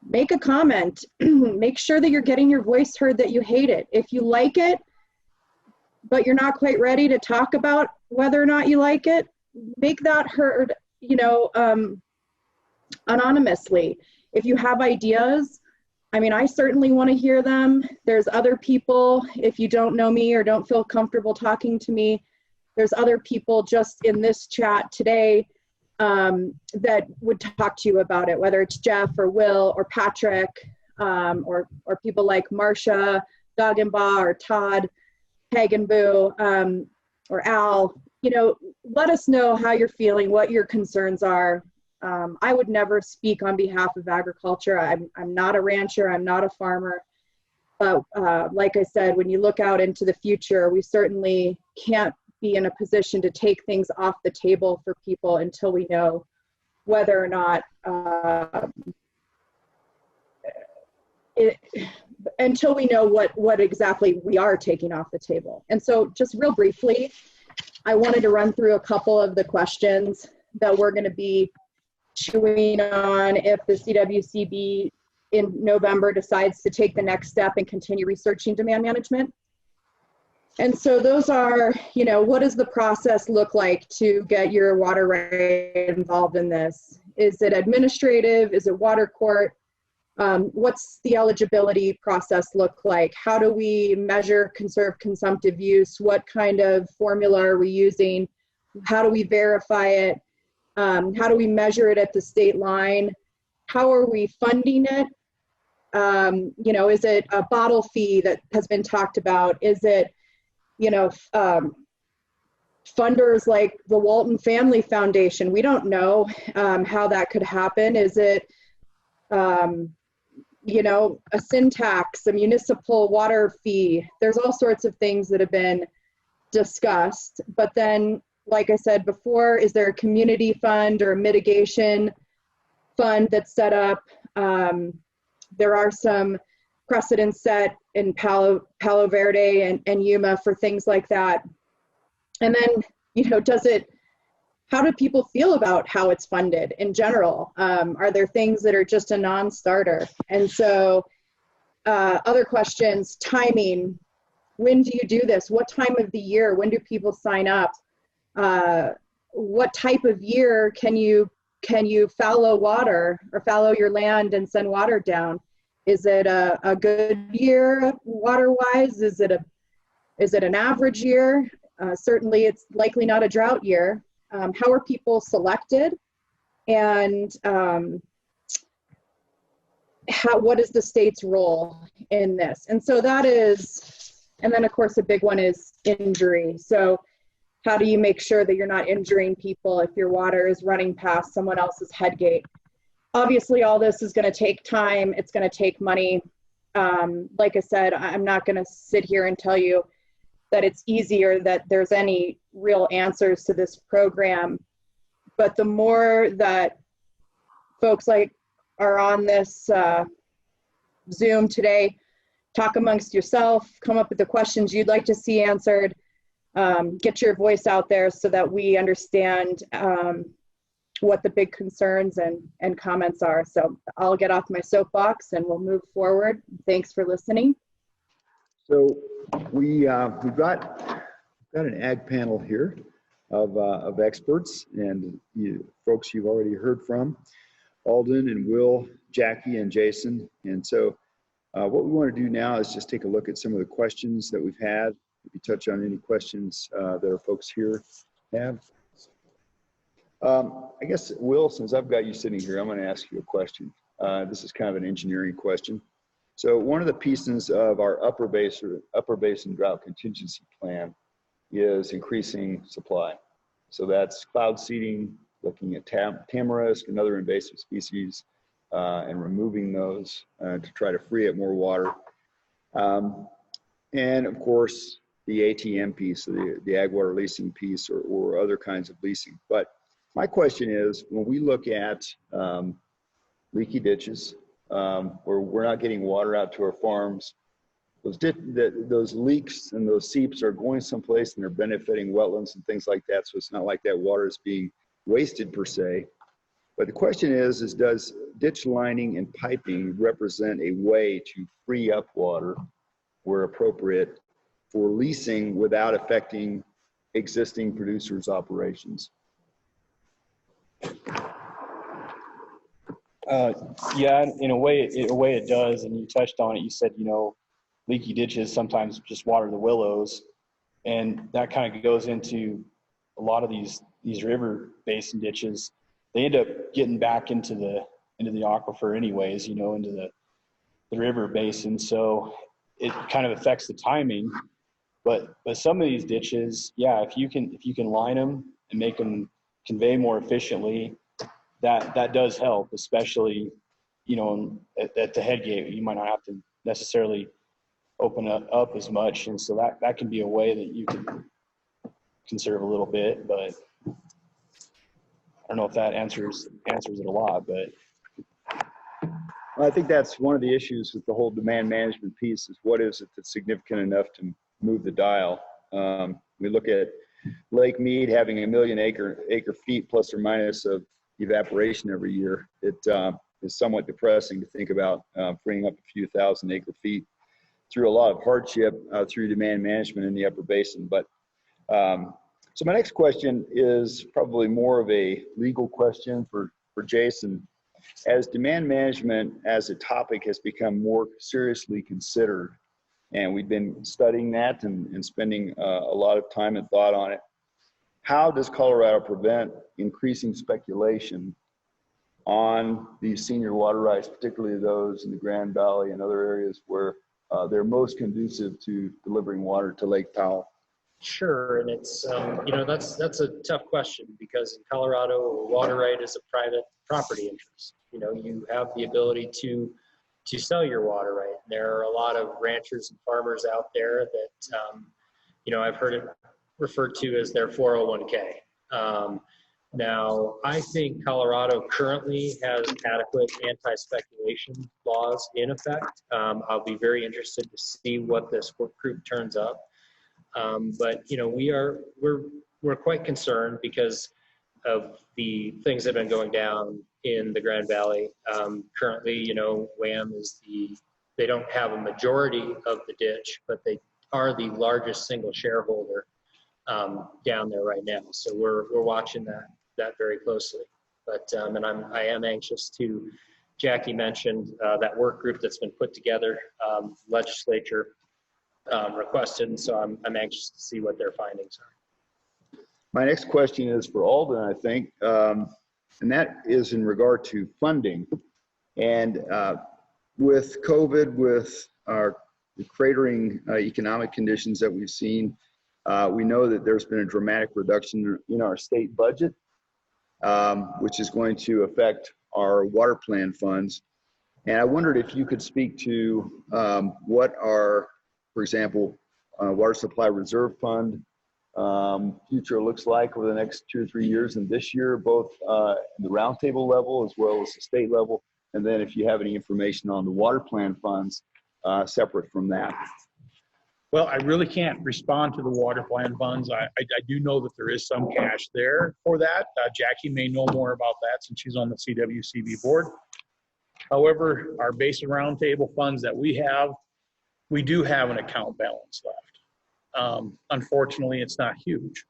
make a comment. Make sure that you're getting your voice heard that you hate it. If you like it, but you're not quite ready to talk about whether or not you like it, make that heard, anonymously. If you have ideas, I certainly want to hear them. There's other people, if you don't know me or don't feel comfortable talking to me, there's other people just in this chat today that would talk to you about it, whether it's Jeff or Will or Patrick, or people like Marcia Gaggenbaugh or Todd Hagenboo, or Al. Let us know how you're feeling, what your concerns are. I would never speak on behalf of agriculture. I'm not a rancher, I'm not a farmer. But like I said, when you look out into the future, we certainly can't be in a position to take things off the table for people until we know whether or not, until we know what exactly we are taking off the table. And so just real briefly, I wanted to run through a couple of the questions that we're going to be chewing on if the CWCB in November decides to take the next step and continue researching demand management. And so those are, what does the process look like to get your water right involved in this? Is it administrative? Is it water court? What's the eligibility process look like? How do we measure conserved consumptive use? What kind of formula are we using? How do we verify it? How do we measure it at the state line? How are we funding it? You know, is it a bottle fee that has been talked about? Is it, you know, funders like the Walton Family Foundation? We don't know how that could happen. Is it, you know, a sin tax, a municipal water fee? There's all sorts of things that have been discussed. But then, like I said before, is there a community fund or a mitigation fund that's set up? There are some precedents set in Palo Verde and Yuma for things like that. And then, you know, how do people feel about how it's funded in general? Are there things that are just a non-starter? And so other questions, timing, when do you do this? What time of the year? When do people sign up? What type of year can you fallow water or fallow your land and send water down? Is it a good year water-wise? Is it an average year? Certainly it's likely not a drought year. How are people selected? And what is the state's role in this? And so that is, and then of course a big one is injury. So how do you make sure that you're not injuring people if your water is running past someone else's head gate? Obviously all this is going to take time. It's going to take money. Like I said, I'm not going to sit here and tell you that it's easy or that there's any real answers to this program. But the more that folks like are on this Zoom today, talk amongst yourself, come up with the questions you'd like to see answered, get your voice out there so that we understand what the big concerns and comments are. So I'll get off my soapbox and we'll move forward. Thanks for listening. So we've got an ag panel here of experts and folks you've already heard from, Alden and Will, Jackie and Jason. And so what we want to do now is just take a look at some of the questions that we've had. Maybe touch on any questions that our folks here have. I guess, Will, since I've got you sitting here, I'm going to ask you a question. This is kind of an engineering question. So one of the pieces of our upper basin drought contingency plan is increasing supply. So that's cloud seeding, looking at tamarisk and other invasive species, and removing those to try to free up more water. And of course, the ATM piece, the ag water leasing piece, or other kinds of leasing. But my question is, when we look at leaky ditches, where we're not getting water out to our farms, those leaks and those seeps are going someplace and they're benefiting wetlands and things like that. So it's not like that water is being wasted per se. But the question is does ditch lining and piping represent a way to free up water where appropriate for leasing without affecting existing producers' operations? Yeah, in a way it does, and you touched on it. You said, you know, leaky ditches sometimes just water the willows, and that kind of goes into a lot of these river basin ditches. They end up getting back into the aquifer anyways, you know, into the river basin. So it kind of affects the timing. But some of these ditches, yeah, if you can line them and make them convey more efficiently, that does help, especially, you know, at the head gate. You might not have to necessarily open up as much, and so that can be a way that you can conserve a little bit. But I don't know if that answers it a lot, but I think that's one of the issues with the whole demand management piece is what is it that's significant enough to move the dial. We look at Lake Mead having 1 million acre feet plus or minus of evaporation every year. It is somewhat depressing to think about freeing up a few thousand acre feet through a lot of hardship through demand management in the upper basin. But so my next question is probably more of a legal question for Jason. As demand management as a topic has become more seriously considered, and we've been studying that and spending a lot of time and thought on it, how does Colorado prevent increasing speculation on these senior water rights, particularly those in the Grand Valley and other areas where they're most conducive to delivering water to Lake Powell? Sure, and it's that's a tough question, because in Colorado, a water right is a private property interest. You have the ability to sell your water right. There are a lot of ranchers and farmers out there that I've heard it referred to as their 401k. Now, I think Colorado currently has adequate anti-speculation laws in effect. I'll be very interested to see what this work group turns up. But we're quite concerned because of the things that have been going down in the Grand Valley. Currently, WAM they don't have a majority of the ditch, but they are the largest single shareholder down there right now. So we're watching that very closely. But and I am anxious to. Jackie mentioned that work group that's been put together, legislature requested, and so I'm anxious to see what their findings are. My next question is for Alden, I think, and that is in regard to funding. And with COVID, with the cratering economic conditions that we've seen, we know that there's been a dramatic reduction in our state budget, which is going to affect our water plan funds. And I wondered if you could speak to what our, for example, Water Supply Reserve Fund future looks like over the next 2 or 3 years, and this year, both at the roundtable level as well as the state level. And then if you have any information on the water plan funds separate from that. Well, I really can't respond to the water plan funds. I do know that there is some cash there for that. Jackie may know more about that since she's on the CWCB board. However, our Basin Roundtable funds that we do have an account balance left. Unfortunately, it's not huge.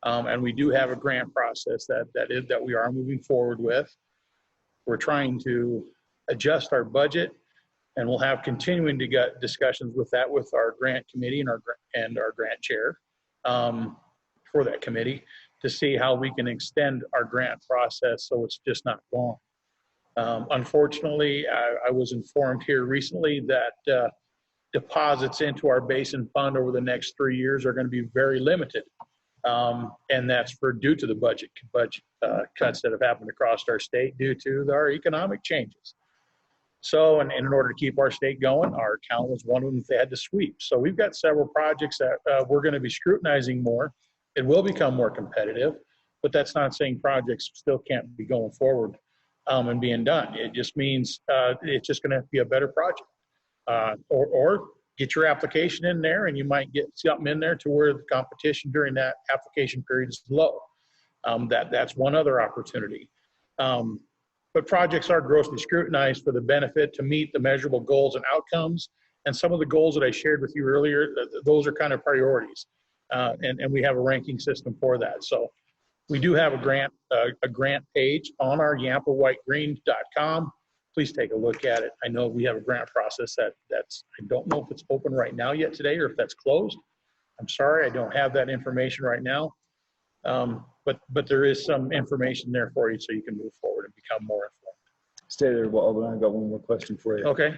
And we do have a grant process that we are moving forward with. We're trying to adjust our budget, and we'll have continuing discussions with our grant committee and our grant chair for that committee to see how we can extend our grant process so it's just not long. Unfortunately, I was informed here recently that deposits into our basin fund over the next 3 years are going to be very limited. And that's due to the budget cuts that have happened across our state due to our economic changes. So, and in order to keep our state going, our account was one of them that they had to sweep. So we've got several projects that we're going to be scrutinizing more. It will become more competitive, but that's not saying projects still can't be going forward and being done. It just means it's just going to be a better project. Or get your application in there, and you might get something in there to where the competition during that application period is low. That's one other opportunity. But projects are grossly scrutinized for the benefit to meet the measurable goals and outcomes. And some of the goals that I shared with you earlier, those are kind of priorities. And we have a ranking system for that. So we do have a grant page on our yampawhitegreen.com. Please take a look at it. I know we have a grant process that's, I don't know if it's open right now yet today or if that's closed. I'm sorry, I don't have that information right now. But there is some information there for you so you can move forward and become more informed. Stay there, Alden. I've got one more question for you. Okay.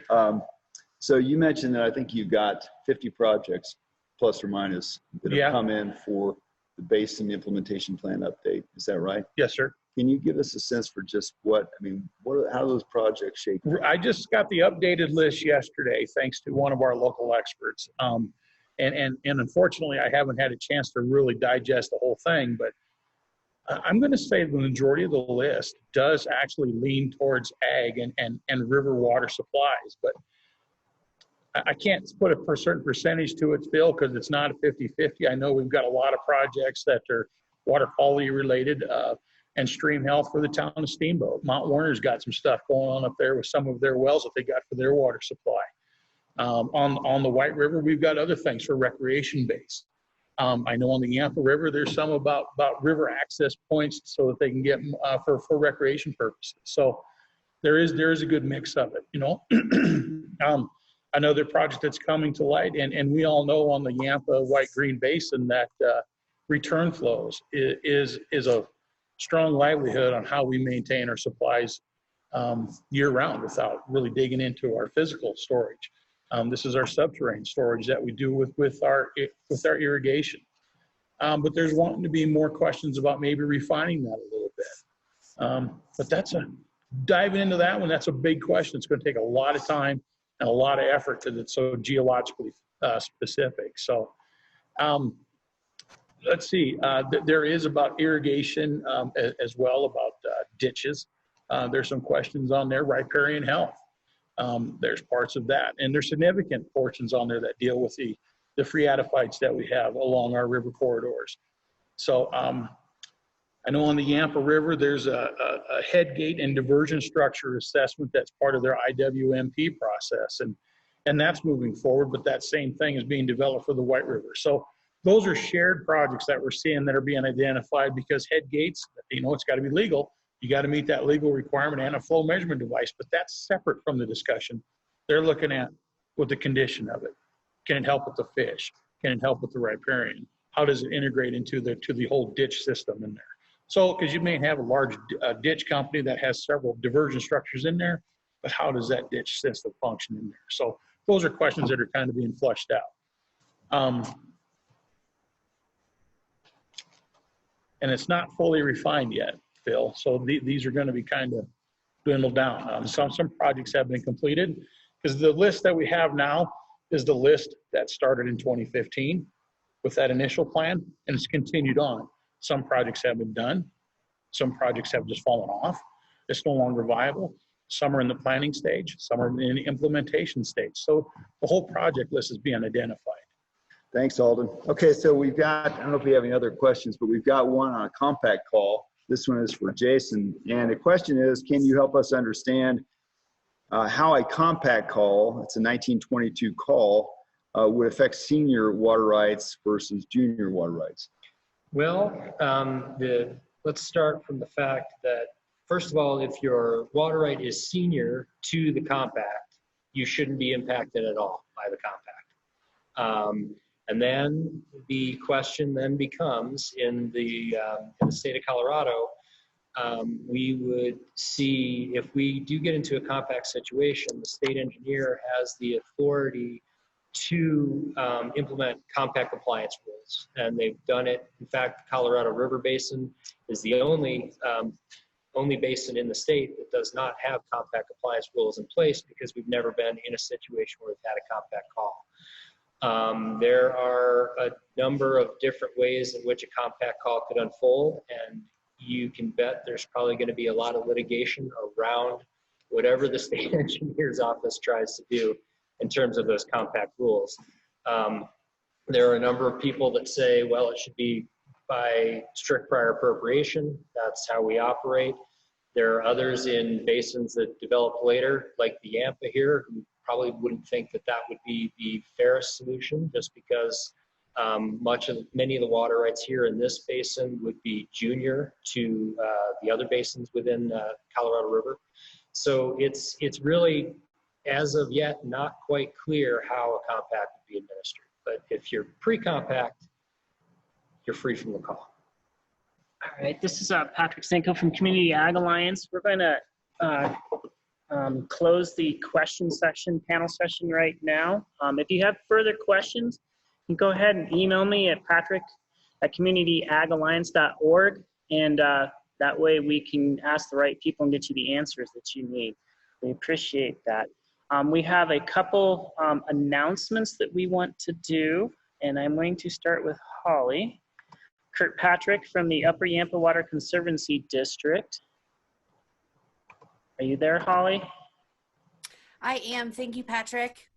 So you mentioned that I think you've got 50 projects, plus or minus, that have come in for the Basin Implementation Plan update. Is that right? Yes, sir. Can you give us a sense for just how do those projects shape? I just got the updated list yesterday, thanks to one of our local experts. And unfortunately, I haven't had a chance to really digest the whole thing, but I'm going to say the majority of the list does actually lean towards ag and river water supplies, but I can't put a certain percentage to it, Phil, because it's not a 50-50. I know we've got a lot of projects that are water quality related and stream health for the town of Steamboat. Mount Warner's got some stuff going on up there with some of their wells that they got for their water supply. On the White River, we've got other things for recreation base. I know on the Yampa River, there's some about river access points so that they can get for recreation purposes. So there is a good mix of it, you know. Another project that's coming to light, and we all know on the Yampa White Green Basin that return flows is a strong livelihood on how we maintain our supplies year round without really digging into our physical storage. This is our subterranean storage that we do with our irrigation. But there's wanting to be more questions about maybe refining that a little bit. But diving into that one, that's a big question. It's going to take a lot of time and a lot of effort because it's so geologically specific. So let's see, there is about irrigation as well, about ditches. There's some questions on there, riparian health. There's parts of that, and there's significant portions on there that deal with the phreatophytes that we have along our river corridors. So I know on the Yampa River, there's a head gate and diversion structure assessment that's part of their IWMP process, and that's moving forward, but that same thing is being developed for the White River. So those are shared projects that we're seeing that are being identified, because head gates, it's got to be legal. You got to meet that legal requirement and a flow measurement device, but that's separate from the discussion. They're looking at what the condition of it. Can it help with the fish? Can it help with the riparian? How does it integrate into the whole ditch system in there? So, because you may have a large ditch company that has several diversion structures in there, but how does that ditch system function in there? So those are questions that are kind of being flushed out. And it's not fully refined yet, Phil. So these are going to be kind of dwindled down. Some projects have been completed, because the list that we have now is the list that started in 2015 with that initial plan, and it's continued on. Some projects have been done. Some projects have just fallen off. It's no longer viable. Some are in the planning stage. Some are in the implementation stage. So the whole project list is being identified. Thanks, Alden. Okay, so we've got, I don't know if we have any other questions, but we've got one on a compact call. This one is for Jason. And the question is, can you help us understand how a compact call, it's a 1922 call, would affect senior water rights versus junior water rights? Well, let's start from the fact that, first of all, if your water right is senior to the compact, you shouldn't be impacted at all by the compact. And then the question then becomes, in the state of Colorado, we would see, if we do get into a compact situation, the state engineer has the authority to implement compact compliance rules, and they've done it. In fact, the Colorado River Basin is the only basin in the state that does not have compact compliance rules in place, because we've never been in a situation where we've had a compact call. There are a number of different ways in which a compact call could unfold, and you can bet there's probably going to be a lot of litigation around whatever the state engineer's office tries to do in terms of those compact rules. There are a number of people that say, well, it should be by strict prior appropriation. That's how we operate. There are others in basins that develop later, like the Yampa here, who probably wouldn't think that that would be the fairest solution, just because many of the water rights here in this basin would be junior to the other basins within Colorado River. So it's really, as of yet, not quite clear how a compact would be administered. But if you're pre-compact, you're free from the call. All right, this is Patrick Zinko from Community Ag Alliance. We're going to close the question session, panel session right now. If you have further questions, you can go ahead and email me at patrick@communityagagalliance.org, and that way we can ask the right people and get you the answers that you need. We appreciate that. We have a couple announcements that we want to do, and I'm going to start with Holly. Kirkpatrick from the Upper Yampa Water Conservancy District. Are you there, Holly? I am. Thank you, Patrick.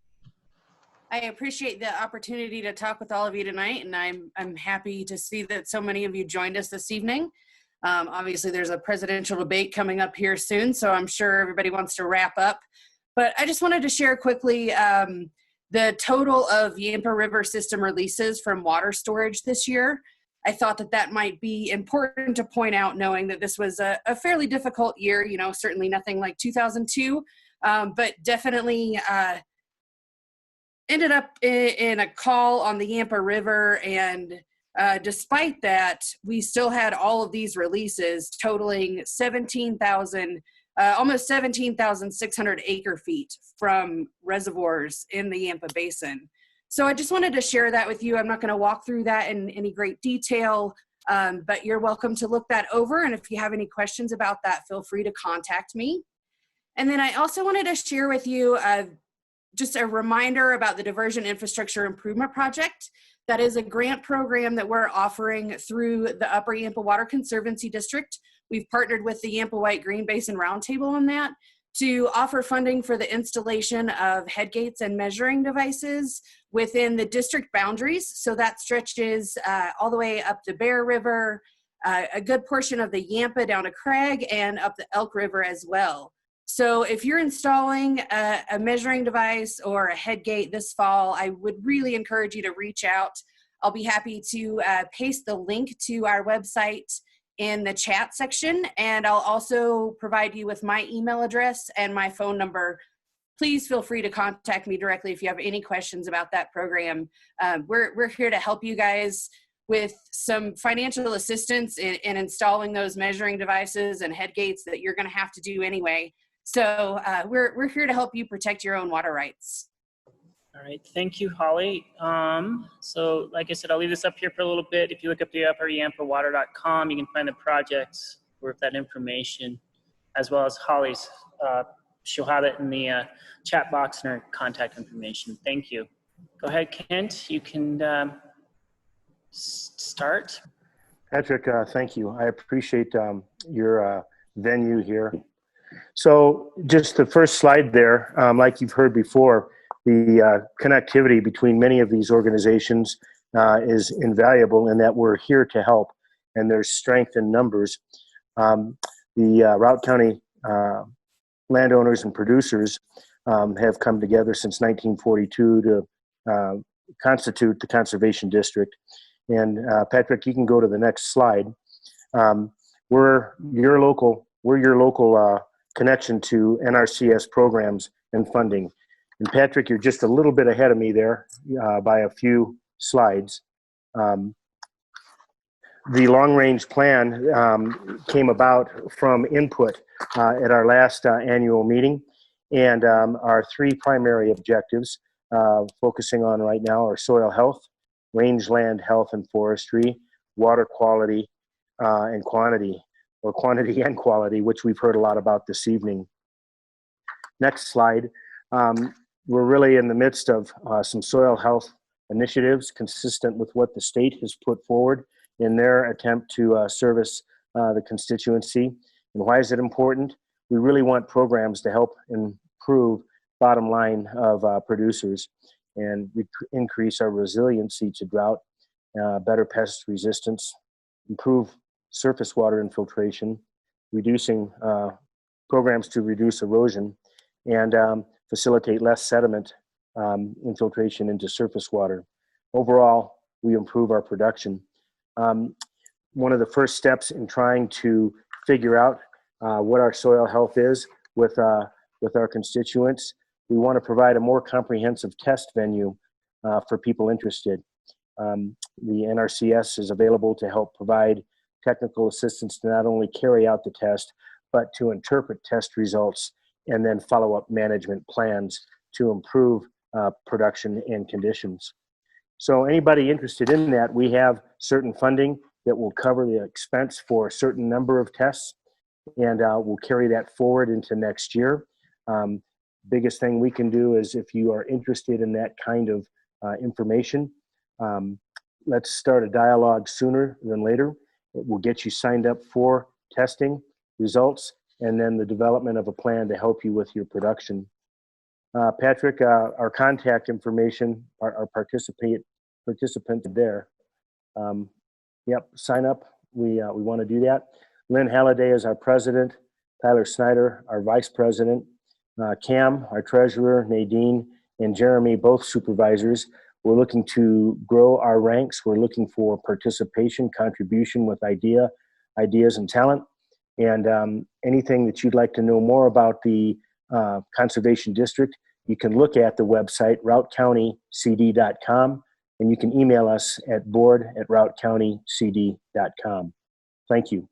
I appreciate the opportunity to talk with all of you tonight, and I'm happy to see that so many of you joined us this evening. Obviously, there's a presidential debate coming up here soon, so I'm sure everybody wants to wrap up. But I just wanted to share quickly the total of Yampa River system releases from water storage this year. I thought that that might be important to point out, knowing that this was a fairly difficult year, you know, certainly nothing like 2002, but definitely ended up in a call on the Yampa River, and despite that, we still had all of these releases totaling almost 17,600 acre feet from reservoirs in the Yampa Basin. So I just wanted to share that with you. I'm not going to walk through that in any great detail, but you're welcome to look that over. And if you have any questions about that, feel free to contact me. And then I also wanted to share with you just a reminder about the Diversion Infrastructure Improvement Project. That is a grant program that we're offering through the Upper Yampa Water Conservancy District. We've partnered with the Yampa White Green Basin Roundtable on that to offer funding for the installation of headgates and measuring devices within the district boundaries. So that stretches all the way up the Bear River, a good portion of the Yampa down to Craig, and up the Elk River as well. So if you're installing a measuring device or a headgate this fall, I would really encourage you to reach out. I'll be happy to paste the link to our website in the chat section, and I'll also provide you with my email address and my phone number. Please feel free to contact me directly if you have any questions about that program. We're here to help you guys with some financial assistance in installing those measuring devices and headgates that you're going to have to do anyway. So we're here to help you protect your own water rights. All right, thank you, Holly. So like I said, I'll leave this up here for a little bit. If you look up the upperyampawater.com, you can find the projects with that information, as well as Holly's. She'll have it in the chat box and her contact information. Thank you. Go ahead, Kent, you can start. Patrick, thank you. I appreciate your venue here. So just the first slide there, like you've heard before, the connectivity between many of these organizations is invaluable in that we're here to help, and there's strength in numbers. The Routt County landowners and producers have come together since 1942 to constitute the Conservation District. And Patrick, you can go to the next slide. We're your local connection to NRCS programs and funding. And Patrick, you're just a little bit ahead of me there by a few slides. The long-range plan came about from input at our last annual meeting, and our three primary objectives focusing on right now are soil health, rangeland health and forestry, water quality and quantity, or quantity and quality, which we've heard a lot about this evening. Next slide. We're really in the midst of some soil health initiatives consistent with what the state has put forward in their attempt to service the constituency. And why is it important? We really want programs to help improve bottom line of producers and increase our resiliency to drought, better pest resistance, improve surface water infiltration, reducing programs to reduce erosion, and facilitate less sediment infiltration into surface water. Overall, we improve our production. One of the first steps in trying to figure out what our soil health is with our constituents, we want to provide a more comprehensive test venue for people interested. The NRCS is available to help provide technical assistance to not only carry out the test, but to interpret test results and then follow-up management plans to improve production and conditions. So anybody interested in that, we have certain funding that will cover the expense for a certain number of tests, and we'll carry that forward into next year. Biggest thing we can do is, if you are interested in that kind of information, let's start a dialogue sooner than later. It will get you signed up for testing results and then the development of a plan to help you with your production. Patrick, our contact information, our participant there. Yep, sign up. We want to do that. Lynn Halliday is our president. Tyler Snyder, our vice president. Cam, our treasurer. Nadine and Jeremy, both supervisors. We're looking to grow our ranks. We're looking for participation, contribution with ideas and talent. And anything that you'd like to know more about the Conservation District, you can look at the website, routtcountycd.com. and you can email us at board@routecountycd.com. Thank you.